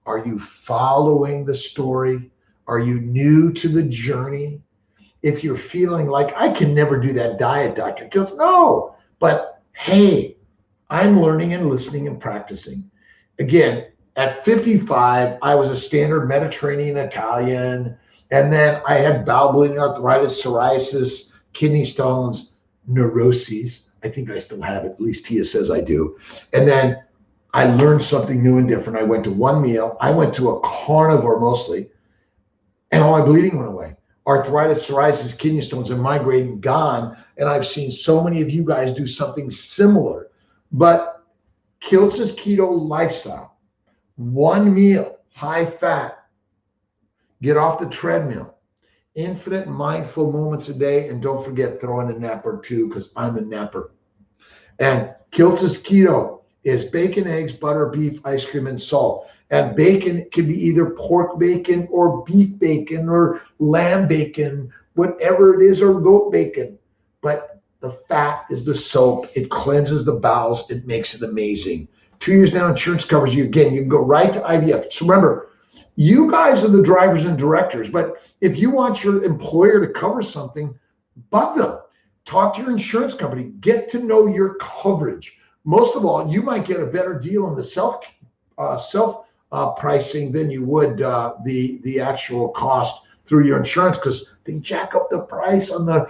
Are you following the story? Are you new to the journey? If you're feeling like, I can never do that diet, Dr. Kiltz, no. But hey, I'm learning and listening and practicing. Again, at 55, I was a standard Mediterranean Italian. And then I had bowel bleeding, arthritis, psoriasis, kidney stones, neuroses. I think I still have it. At least Tia says I do. And then I learned something new and different. I went to one meal. I went to a carnivore mostly, and all my bleeding went away. Arthritis, psoriasis, kidney stones, and migraine gone. And I've seen so many of you guys do something similar. But Kiltz's keto lifestyle, one meal, high fat, get off the treadmill, infinite mindful moments a day, and don't forget throwing a nap or two, because I'm a napper. And Kiltz's keto is bacon, eggs, butter, beef, ice cream, and salt. And bacon can be either pork bacon or beef bacon or lamb bacon whatever it is, or goat bacon. But the fat is the soap. It cleanses the bowels. It makes it amazing. 2 years now, insurance covers you. Again, you can go right to IVF. So remember, you guys are the drivers and directors, but if you want your employer to cover something, bug them. Talk to your insurance company. Get to know your coverage. Most of all, you might get a better deal on the self pricing than you would the actual cost through your insurance, because they jack up the price on the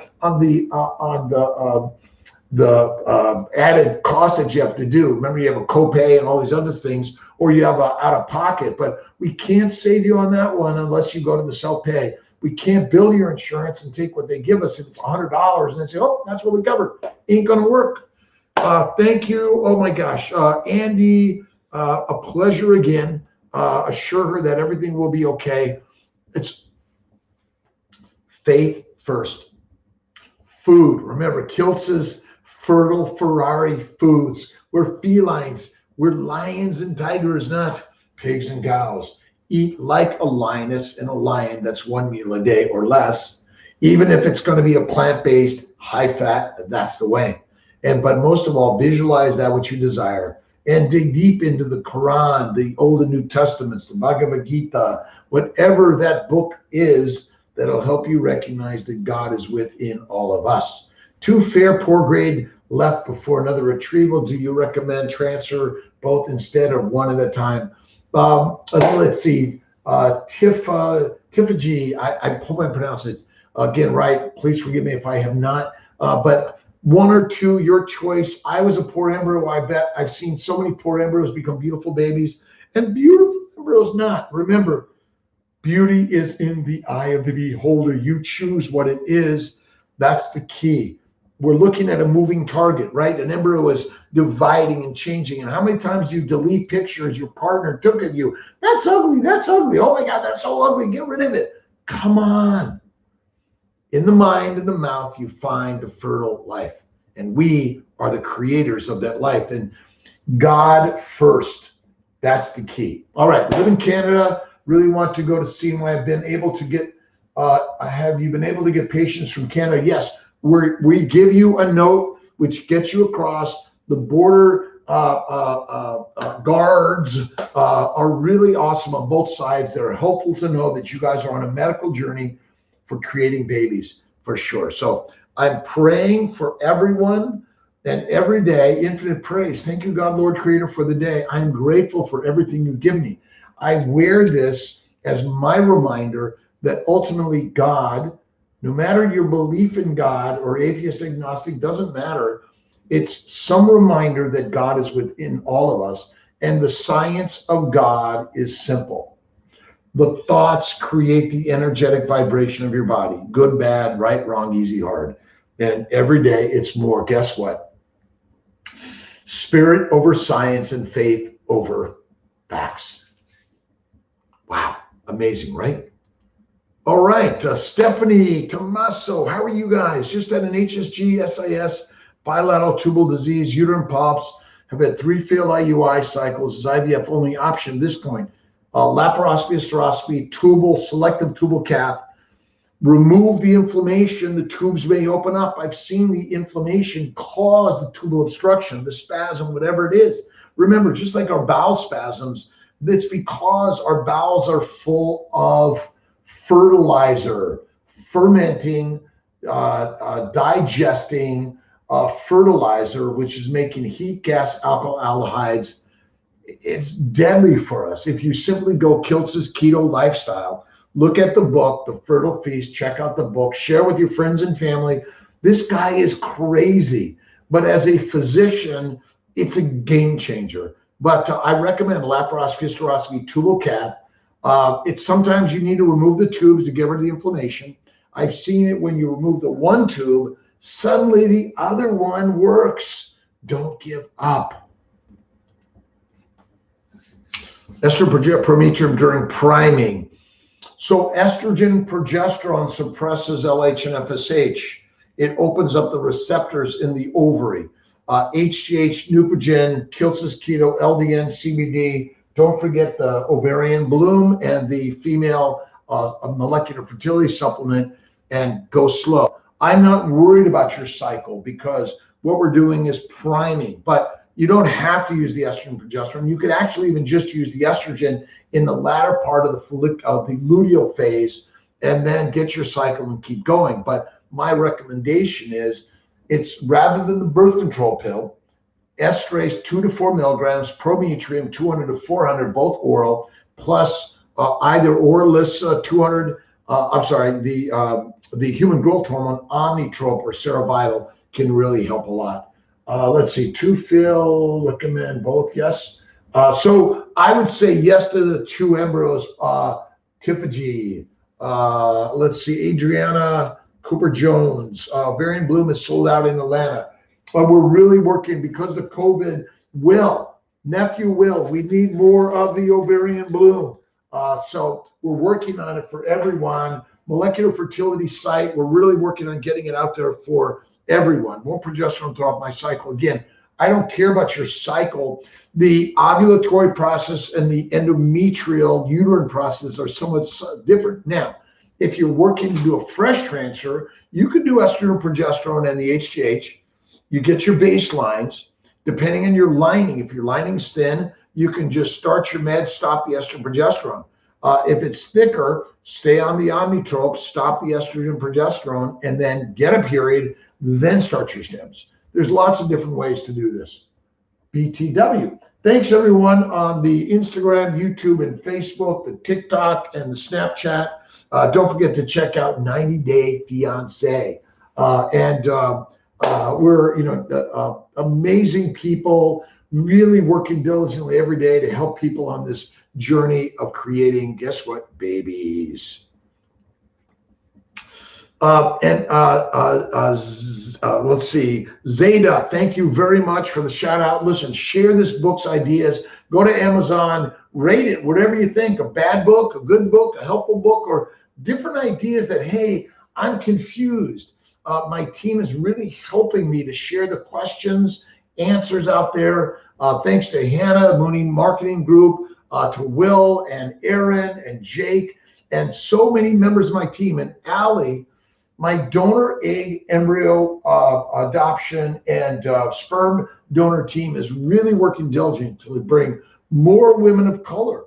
added cost that you have to do. Remember, you have a copay and all these other things, or you have a out of pocket. But we can't save you on that one unless you go to the self pay. We can't bill your insurance and take what they give us if it's $100 and then say, oh, that's what we covered. Ain't gonna work. Thank you. Oh my gosh, Andy, a pleasure again. Assure her that everything will be okay. It's faith first. Food. Remember, Kiltz's Fertile Ferrari Foods. We're felines. We're lions and tigers, not pigs and cows. Eat like a lioness and a lion. That's one meal a day or less. Even if it's going to be a plant-based, high-fat, that's the way. But most of all, visualize that which you desire and dig deep into the Quran, the Old and New Testaments, the Bhagavad Gita, whatever that book is that'll help you recognize that God is within all of us. 2 fair, poor grade left before another retrieval. Do you recommend transfer both instead of one at a time? Let's see. Tifaji, I hope I pronounced it again right. Please forgive me if I have not. But 1 or 2, your choice. I was a poor embryo. I bet I've seen so many poor embryos become beautiful babies, and beautiful embryos not. Remember, beauty is in the eye of the beholder. You choose what it is. That's the key. We're looking at a moving target, right? An embryo is dividing and changing. And how many times do you delete pictures your partner took of you? That's ugly. That's ugly. Oh my God, that's so ugly. Get rid of it. Come on. In the mind and the mouth, you find the fertile life. And we are the creators of that life. And God first. That's the key. All right. We live in Canada. Really want to go to CMY. I've been able to get, have you been able to get patients from Canada? Yes. We give you a note which gets you across. The border guards are really awesome on both sides. They're helpful to know that you guys are on a medical journey for creating babies, for sure. So I'm praying for everyone, and every day, infinite praise. Thank you, God, Lord, Creator, for the day. I'm grateful for everything you give me. I wear this as my reminder that ultimately God, no matter your belief in God or atheist, agnostic, doesn't matter. It's some reminder that God is within all of us. And the science of God is simple. The thoughts create the energetic vibration of your body. Good, bad, right, wrong, easy, hard. And every day it's more. Guess what? Spirit over science and faith over facts. Wow. Amazing, right? All right. Stephanie, Tommaso, how are you guys? Just had an HSG, SIS, bilateral tubal disease, uterine polyps, have had 3 failed IUI cycles. Is IVF only option at this point? Laparoscopy, hysteroscopy, tubal, selective tubal cath. Remove the inflammation, the tubes may open up. I've seen the inflammation cause the tubal obstruction, the spasm, whatever it is. Remember, just like our bowel spasms, it's because our bowels are full of fertilizer, fermenting, digesting fertilizer, which is making heat gas alkylaldehydes. It's deadly for us. If you simply go Kiltz's Keto Lifestyle, look at the book, The Fertile Feast, check out the book, share with your friends and family. This guy is crazy, but as a physician, it's a game changer. But I recommend laparoscopy, hysteroscopy, tubal cath. It's sometimes you need to remove the tubes to get rid of the inflammation. I've seen it when you remove the one tube, suddenly the other one works. Don't give up. Estrogen prometrium during priming. So estrogen, progesterone suppresses LH and FSH. It opens up the receptors in the ovary. HGH, Neupogen, Kiltz's Keto, LDN, CBD. Don't forget the ovarian bloom and the female molecular fertility supplement. and go slow. I'm not worried about your cycle because what we're doing is priming, but you don't have to use the estrogen and progesterone. You could actually even just use the estrogen in the latter part of the luteal phase and then get your cycle and keep going. But my recommendation is it's rather than the birth control pill, estrase 2 to 4 milligrams, prometrium 200 to 400, both oral, plus either Orlis 200. The human growth hormone Omnitrope or Cerevital can really help a lot. Let's see, Tufil, recommend both, yes. So I would say yes to the 2 embryos, Tiffany. Let's see, Adriana Cooper-Jones. Varian Bloom is sold out in Atlanta. But we're really working because of COVID. Nephew Will, we need more of the ovarian bloom. So we're working on it for everyone. Molecular fertility site, we're really working on getting it out there for everyone. More progesterone throughout my cycle. Again, I don't care about your cycle. The ovulatory process and the endometrial uterine process are somewhat different. Now, if you're working to do a fresh transfer, you could do estrogen, progesterone, and the HGH. You get your baselines. Depending on your lining, if your lining's thin, you can just start your meds, stop the estrogen, progesterone. If it's thicker, stay on the Omnitrope, stop the estrogen, progesterone, and then get a period, then start your stems. There's lots of different ways to do this. BTW. Thanks everyone on the Instagram, YouTube, and Facebook, the TikTok, and the Snapchat. Don't forget to check out 90 Day Fiancé. We're amazing people, really working diligently every day to help people on this journey of creating, guess what, babies. Let's see, Zeta, thank you very much for the shout out. Listen, share this book's ideas. Go to Amazon, rate it, whatever you think, a bad book, a good book, a helpful book, or different ideas that, hey, I'm confused. My team is really helping me to share the questions, answers out there. Thanks to Hannah, Mooney Marketing Group, to Will and Aaron and Jake, and so many members of my team, and Allie, my donor egg embryo adoption and sperm donor team is really working diligently to bring more women of color.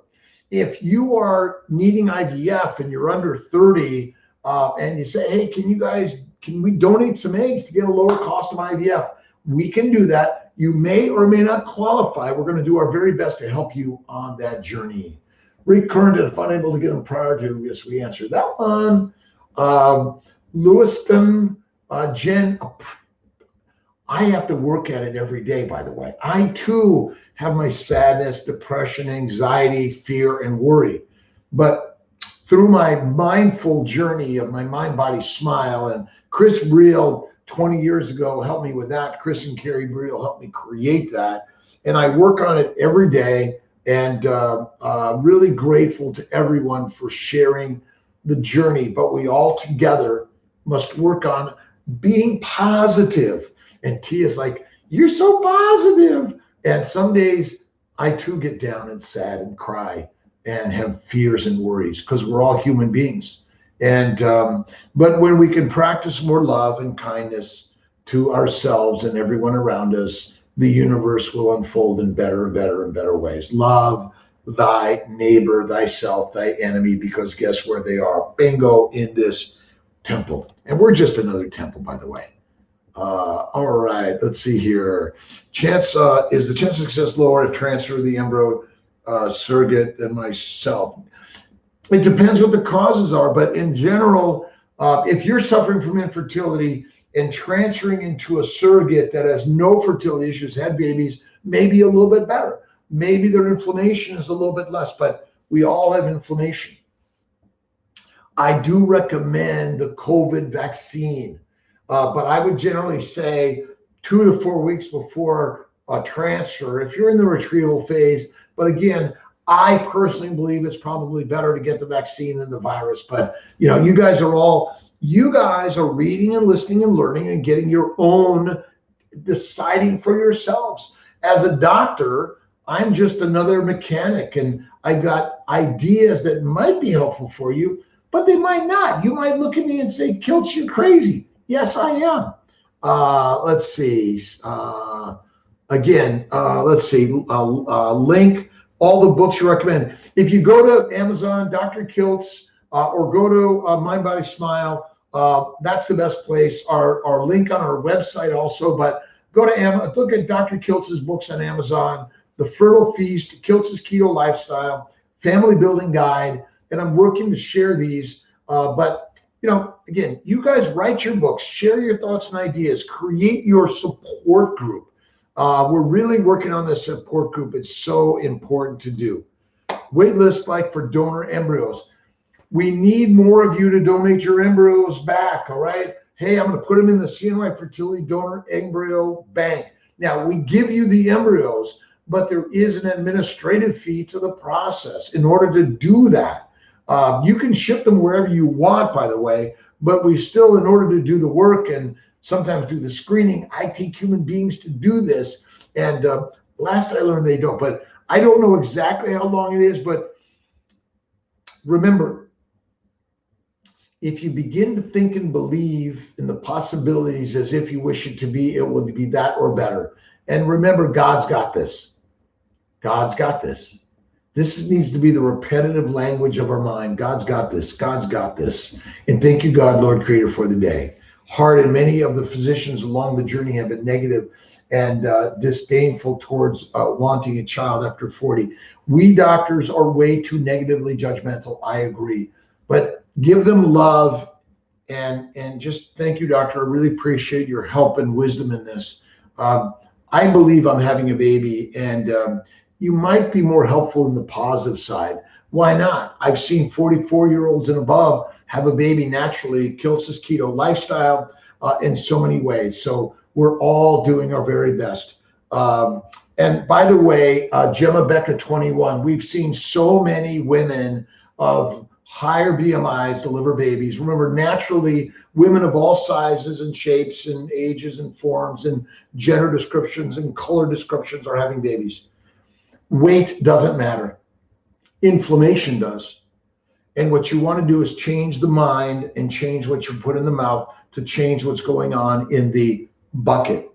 If you are needing IVF and you're under 30 and you say, hey, can we donate some eggs to get a lower cost of IVF? We can do that. You may or may not qualify. We're going to do our very best to help you on that journey. Rick Current, if unable to get them prior to, yes, we answered that one. Lewiston, Jen, I have to work at it every day, by the way. I too have my sadness, depression, anxiety, fear, and worry. But through my mindful journey of my mind, body, smile, and Chris Briel 20 years ago helped me with that. Chris and Carrie Briel helped me create that. And I work on it every day, and really grateful to everyone for sharing the journey. But we all together must work on being positive. And Tia's like, you're so positive. And some days I too get down and sad and cry and have fears and worries because we're all human beings. And but when we can practice more love and kindness to ourselves and everyone around us, the universe will unfold in better and better and better ways. Love thy neighbor, thyself, thy enemy, because guess where they are? Bingo, in this temple. And we're just another temple, by the way. All right, let's see here. Is the chance of success lower if transfer the embryo surrogate than myself? It depends what the causes are, but in general, if you're suffering from infertility and transferring into a surrogate that has no fertility issues, had babies, maybe a little bit better. Maybe their inflammation is a little bit less, but we all have inflammation. I do recommend the COVID vaccine, but I would generally say 2 to 4 weeks before a transfer, if you're in the retrieval phase. But again, I personally believe it's probably better to get the vaccine than the virus. But you know, you guys are reading and listening and learning and getting your own, deciding for yourselves. As a doctor, I'm just another mechanic, and I got ideas that might be helpful for you. but they might not. You might look at me and say, Kiltz, you're crazy. Yes, I am. Let's see. Let's see. Link all the books you recommend. If you go to Amazon, Dr. Kiltz, or go to Mind, Body, Smile, that's the best place. Our link on our website also, but go to Amazon, look at Dr. Kiltz's books on Amazon, The Fertile Feast, Kiltz's Keto Lifestyle, Family Building Guide, and I'm working to share these. But again, you guys write your books, share your thoughts and ideas, create your support group. We're really working on this support group. It's so important to do. Wait list like for donor embryos. We need more of you to donate your embryos back, all right? Hey, I'm going to put them in the CNY Fertility Donor Embryo Bank. Now, we give you the embryos, but there is an administrative fee to the process in order to do that. You can ship them wherever you want, by the way, but we still, in order to do the work and sometimes do the screening, I take human beings to do this. And last I learned they don't, but I don't know exactly how long it is. But remember, if you begin to think and believe in the possibilities as if you wish it to be, it will be that or better. And remember, God's got this. God's got this. This needs to be the repetitive language of our mind. God's got this. God's got this. And thank you, God, Lord, Creator, for the day. Hard, and many of the physicians along the journey have been negative and disdainful towards wanting a child after 40. We doctors are way too negatively judgmental. I agree. But give them love and just thank you, doctor. I really appreciate your help and wisdom in this. I believe I'm having a baby, and you might be more helpful in the positive side. Why not? I've seen 44-year-olds and above have a baby naturally. Kiltz's Keto Lifestyle in so many ways. So we're all doing our very best. And by the way, Gemma Becca 21, we've seen so many women of higher BMIs deliver babies. Remember, naturally, women of all sizes and shapes and ages and forms and gender descriptions and color descriptions are having babies. Weight doesn't matter. Inflammation does. And what you want to do is change the mind and change what you put in the mouth to change what's going on in the bucket.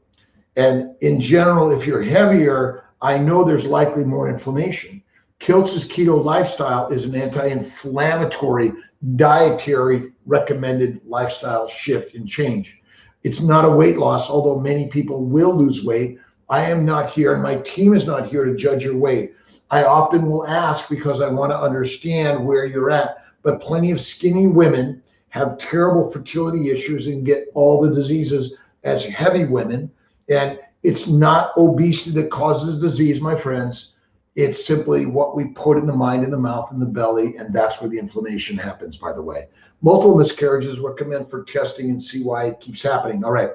And in general, if you're heavier, I know there's likely more inflammation. Kiltz's Keto Lifestyle is an anti-inflammatory dietary recommended lifestyle shift and change. It's not a weight loss, although many people will lose weight. I am not here, and my team is not here to judge your weight. I often will ask because I want to understand where you're at, but plenty of skinny women have terrible fertility issues and get all the diseases as heavy women. And it's not obesity that causes disease, my friends. It's simply what we put in the mind, in the mouth, in the belly, and that's where the inflammation happens, by the way. Multiple miscarriages recommend for testing and see why it keeps happening. All right.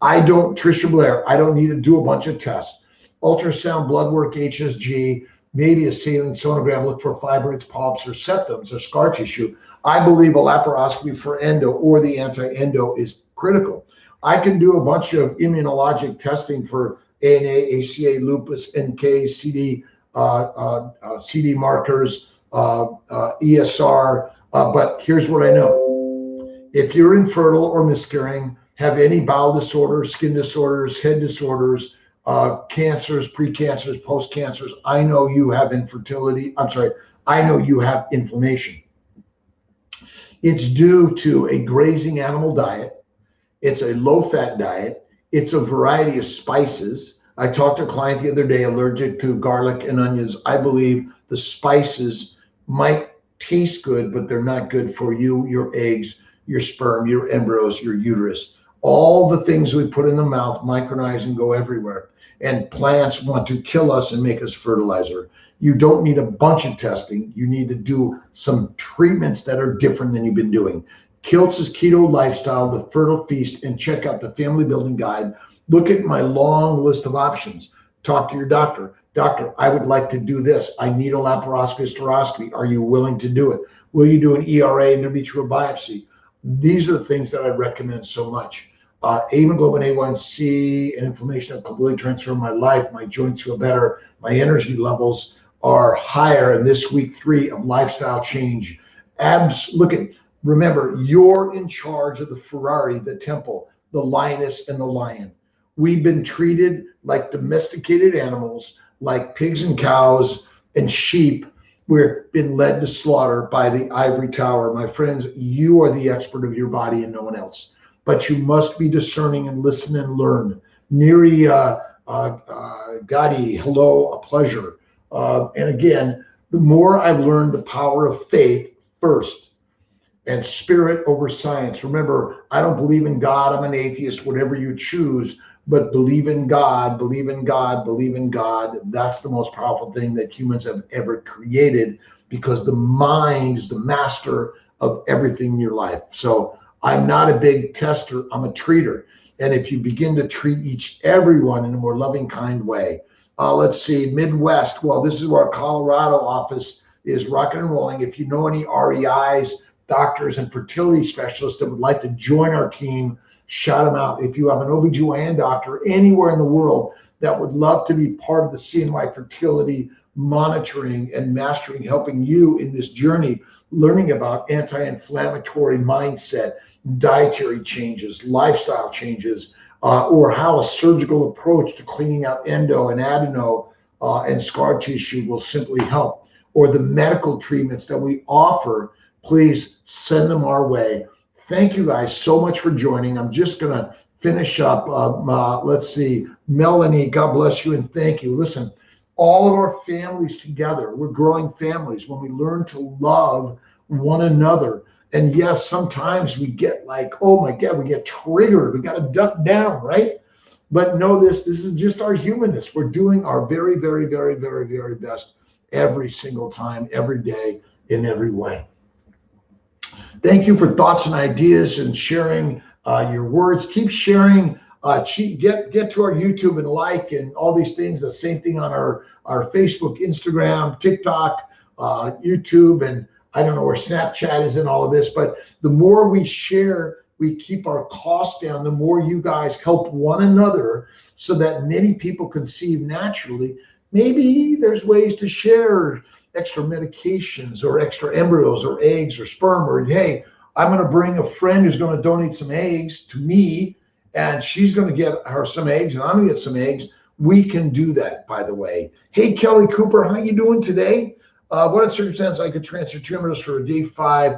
Tricia Blair, I don't need to do a bunch of tests. Ultrasound, blood work, HSG, maybe a saline sonogram, look for fibroids, polyps, or septums, or scar tissue. I believe a laparoscopy for endo or the anti-endo is critical. I can do a bunch of immunologic testing for ANA, ACA, lupus, NK, CD, CD markers, ESR, but here's what I know. If you're infertile or miscarrying, have any bowel disorders, skin disorders, head disorders, cancers, precancers, post-cancers, I know you have infertility. I know you have inflammation. It's due to a grazing animal diet. It's a low-fat diet. It's a variety of spices. I talked to a client the other day allergic to garlic and onions. I believe the spices might taste good, but they're not good for you, your eggs, your sperm, your embryos, your uterus. All the things we put in the mouth micronize and go everywhere. And plants want to kill us and make us fertilizer. You don't need a bunch of testing. You need to do some treatments that are different than you've been doing. Kiltz's Keto Lifestyle, The Fertile Feast, and check out the Family Building Guide. Look at my long list of options. Talk to your doctor. Doctor, I would like to do this. I need a laparoscopy, hysteroscopy. Are you willing to do it? Will you do an ERA, endometrial biopsy? These are the things that I recommend so much. Hemoglobin A1C and inflammation have completely transformed my life. My joints feel better. My energy levels are higher in this week 3 of lifestyle change. Remember, you're in charge of the Ferrari, the temple, the lioness and the lion. We've been treated like domesticated animals, like pigs and cows and sheep. We've been led to slaughter by the ivory tower. My friends, you are the expert of your body and no one else. But you must be discerning and listen and learn. Neri Gadi, hello, a pleasure. And again, the more I've learned the power of faith first, and spirit over science. Remember, I don't believe in God. I'm an atheist, whatever you choose, but believe in God, believe in God, believe in God. That's the most powerful thing that humans have ever created, because the mind is the master of everything in your life. So I'm not a big tester, I'm a treater. And if you begin to treat everyone in a more loving, kind way, let's see, Midwest. Well, this is where our Colorado office is rocking and rolling. If you know any REIs, doctors and fertility specialists that would like to join our team, shout them out. If you have an OBGYN doctor anywhere in the world that would love to be part of the CNY fertility monitoring and mastering, helping you in this journey, learning about anti-inflammatory mindset, dietary changes, lifestyle changes, or how a surgical approach to cleaning out endo and adeno and scar tissue will simply help, or the medical treatments that we offer, please send them our way. Thank you guys so much for joining. I'm just going to finish up. Let's see. Melanie, God bless you and thank you. Listen, all of our families together, we're growing families when we learn to love one another. And yes, sometimes we get like, oh my God, we get triggered. We got to duck down, right? But know this is just our humanness. We're doing our very, very, very, very, very best every single time, every day, in every way. Thank you for thoughts and ideas and sharing your words. Keep sharing. Get to our YouTube and like and all these things. The same thing on our Facebook, Instagram, TikTok, YouTube, and I don't know where Snapchat is in all of this. But the more we share, we keep our costs down. The more you guys help one another so that many people conceive naturally. Maybe there's ways to share extra medications or extra embryos or eggs or sperm, or hey, I'm going to bring a friend who's going to donate some eggs to me and she's going to get her some eggs and I'm going to get some eggs. We can do that, by the way. Hey, Kelly Cooper, how you doing today? What circumstances I could transfer 2 embryos for a day 5?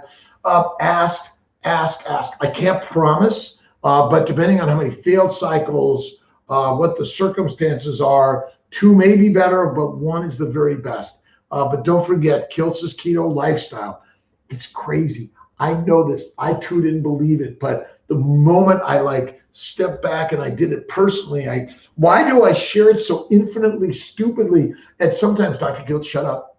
Ask. I can't promise, but depending on how many failed cycles, what the circumstances are, 2 may be better, but 1 is the very best. But don't forget, Kiltz's keto lifestyle. It's crazy. I know this. I too didn't believe it. But the moment I stepped back and I did it personally, why do I share it so infinitely stupidly? And sometimes, Dr. Kiltz, shut up.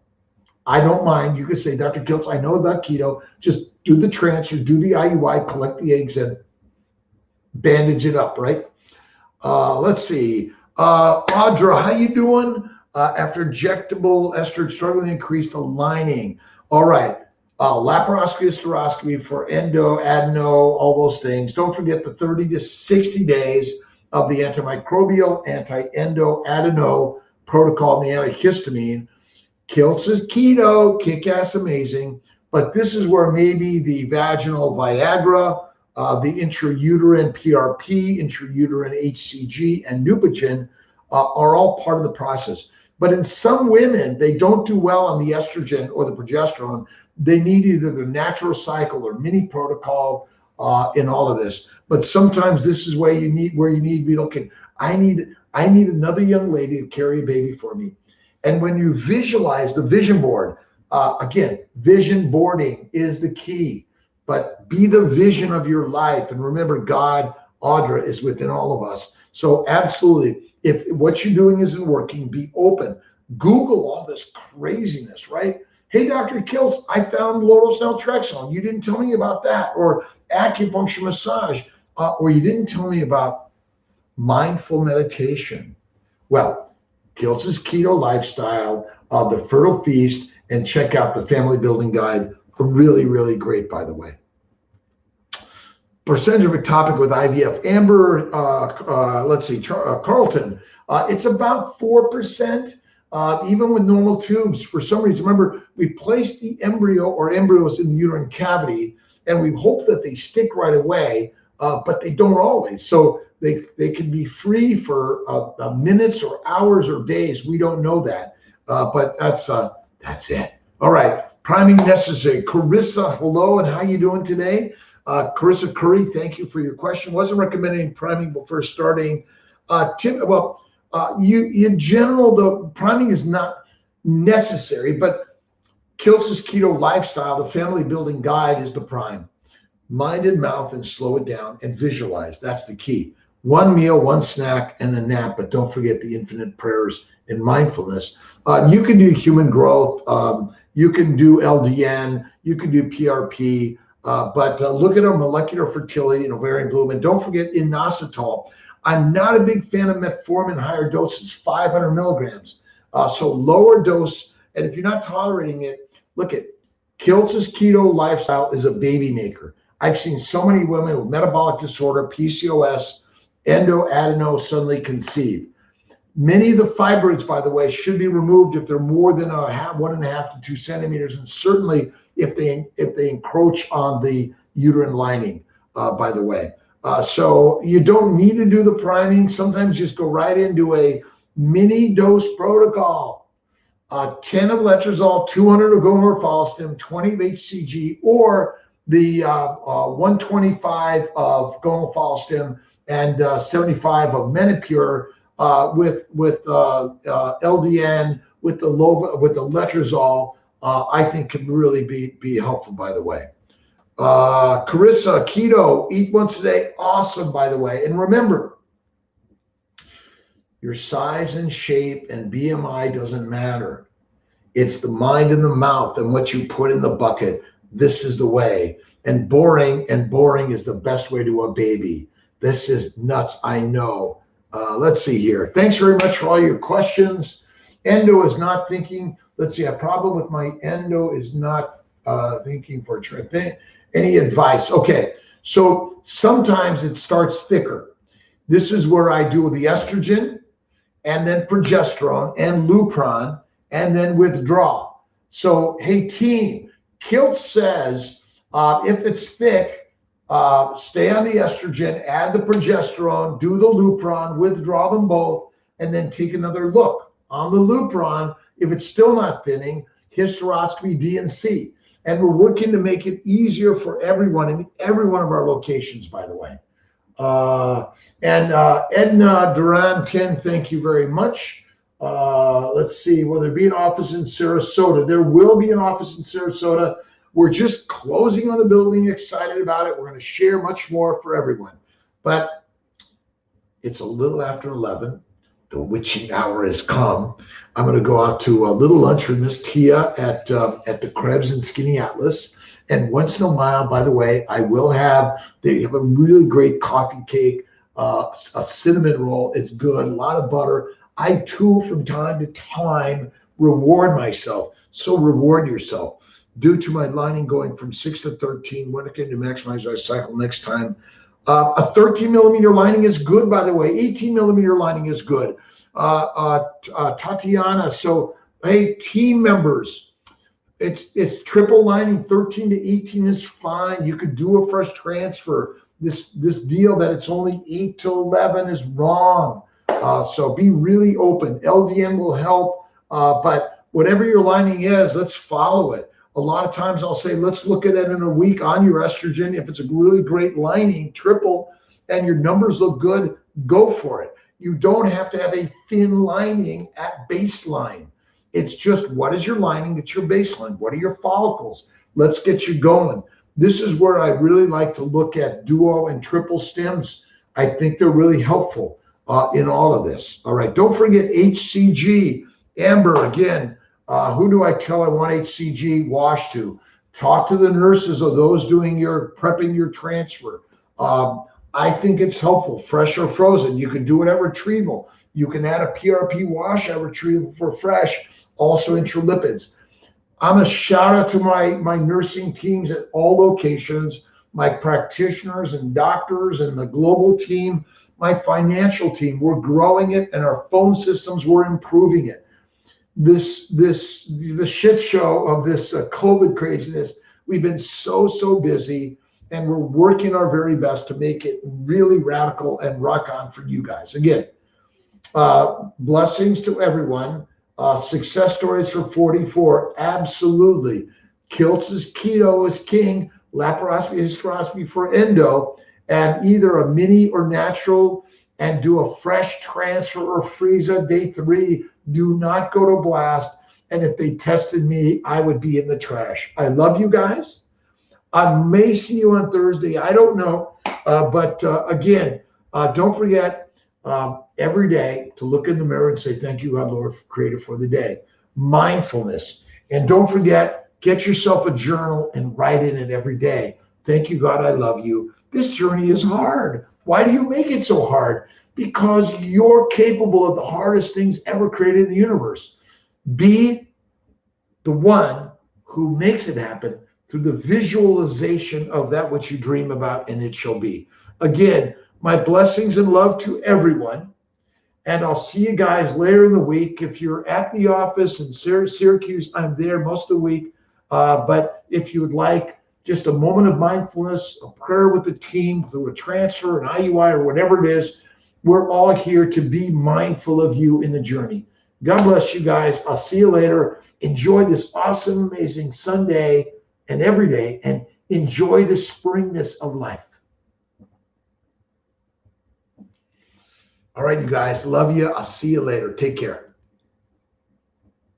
I don't mind. You could say, Dr. Kiltz, I know about keto. Just do the transfer, do the IUI, collect the eggs and bandage it up, right? Let's see. Audra, how you doing? After injectable estrogen, struggling to increase the lining. All right. Laparoscopy, hysteroscopy for endo, adeno, all those things. Don't forget the 30 to 60 days of the antimicrobial, anti-endo, adeno protocol and the antihistamine. Kiltz is keto, kick-ass amazing. But this is where maybe the vaginal Viagra, the intrauterine PRP, intrauterine HCG, and Neupogen are all part of the process. But in some women, they don't do well on the estrogen or the progesterone. They need either the natural cycle or mini protocol in all of this. But sometimes this is where you need to be looking. I need another young lady to carry a baby for me. And when you visualize the vision board, again, vision boarding is the key. But be the vision of your life. And remember, God, Audra, is within all of us. So absolutely. If what you're doing isn't working, be open. Google all this craziness, right? Hey, Dr. Kiltz, I found low-dose naltrexone. You didn't tell me about that. Or acupuncture massage. Or you didn't tell me about mindful meditation. Well, Kiltz's keto lifestyle, the Fertile Feast, and check out the Family Building Guide. Really, really great, by the way. Percentage of ectopic with IVF. Amber, let's see, Carlton. It's about 4%. even with normal tubes, for some reason, remember, we place the embryo or embryos in the uterine cavity, and we hope that they stick right away, but they don't always. So they can be free for minutes or hours or days. We don't know that, but that's it. All right, priming necessary. Carissa, hello, and how you doing today? Carissa Curry, thank you for your question. Wasn't recommending priming before starting. In general, the priming is not necessary, but Kiltz's Keto Lifestyle, the family building guide, is the prime. Mind and mouth and slow it down and visualize. That's the key. One meal, one snack, and a nap, but don't forget the infinite prayers and mindfulness. You can do human growth. You can do LDN. You can do PRP. But look at our molecular fertility and ovarian bloom. And don't forget inositol. I'm not a big fan of metformin, higher doses, 500 milligrams. So lower dose. And if you're not tolerating it, look at Kiltz's Keto Lifestyle is a baby maker. I've seen so many women with metabolic disorder, PCOS, endoadeno suddenly conceive. Many of the fibroids, by the way, should be removed if they're more than 1.5 to 2 centimeters, and certainly if they encroach on the uterine lining, by the way. So you don't need to do the priming. Sometimes just go right into a mini dose protocol. 10 of letrozole, 200 of gomorpholstim, 20 of HCG, or the 125 of gomorpholstim and 75 of Menopur with LDN, with the letrozole. I think can really be helpful, by the way. Carissa, keto, eat once a day. Awesome, by the way. And remember, your size and shape and BMI doesn't matter. It's the mind and the mouth and what you put in the bucket. This is the way. And boring is the best way to a baby. This is nuts, I know. Let's see here. Thanks very much for all your questions. Endo is not thinking. Let's see, a problem with my endo is not thinking for a trip. Any advice? Okay, so sometimes it starts thicker. This is where I do the estrogen and then progesterone and Lupron and then withdraw. So, hey team, Kiltz says if it's thick, stay on the estrogen, add the progesterone, do the Lupron, withdraw them both, and then take another look. On the Lupron, if it's still not thinning, hysteroscopy D and C. And we're working to make it easier for everyone in every one of our locations, by the way. Edna Duran 10, thank you very much. Let's see, will there be an office in Sarasota? There will be an office in Sarasota. We're just closing on the building, excited about it. We're going to share much more for everyone. But it's a little after 11. The witching hour has come. I'm going to go out to a little lunch with Miss Tia at the Krebs and Skinny Atlas. And once in a while, by the way, I will they have a really great coffee cake, a cinnamon roll. It's good, a lot of butter. I too, from time to time, reward myself. So reward yourself. Due to my lining going from 6 to 13, when I can to maximize our cycle next time. A 13 millimeter lining is good, by the way. 18 millimeter lining is good. Tatiana, so hey, team members, it's triple lining. 13 to 18 is fine. You could do a fresh transfer. This deal that it's only 8 to 11 is wrong. So be really open. LDN will help, but whatever your lining is, let's follow it. A lot of times I'll say, let's look at it in a week on your estrogen. If it's a really great lining, triple, and your numbers look good, go for it. You don't have to have a thin lining at baseline. It's just, what is your lining? It's your baseline. What are your follicles? Let's get you going. This is where I really like to look at duo and triple stems. I think they're really helpful in all of this. All right, don't forget HCG. Amber, again, who do I tell I want HCG wash to? Talk to the nurses or those prepping your transfer. I think it's helpful, fresh or frozen. You can do it at retrieval. You can add a PRP wash at retrieval for fresh, also intralipids. I'm a shout out to my nursing teams at all locations, my practitioners and doctors and the global team, my financial team. We're growing it, and our phone systems, we're improving it. the shit show of this COVID craziness. We've been so busy, and we're working our very best to make it really radical and rock on for you guys. Again, blessings to everyone. Success stories for 44, absolutely. Kiltz's keto is king. Laparoscopy, hysteroscopy for endo, and either a mini or natural, and do a fresh transfer or freezer day 3. Do not go to blast. And if they tested me, I would be in the trash. I love you guys. I may see you on Thursday. I don't know. But again, don't forget every day to look in the mirror and say, thank you, God, Lord, Creator, for the day. Mindfulness. And don't forget, get yourself a journal and write in it every day. Thank you, God, I love you. This journey is hard. Why do you make it so hard? Because you're capable of the hardest things ever created in the universe. Be the one who makes it happen through the visualization of that which you dream about, and it shall be. Again, my blessings and love to everyone. And I'll see you guys later in the week. If you're at the office in Syracuse, I'm there most of the week. But if you would like just a moment of mindfulness, a prayer with the team through a transfer, an IUI, or whatever it is, we're all here to be mindful of you in the journey. God bless you guys. I'll see you later. Enjoy this awesome, amazing Sunday and every day, and enjoy the springness of life. All right, you guys. Love you. I'll see you later. Take care.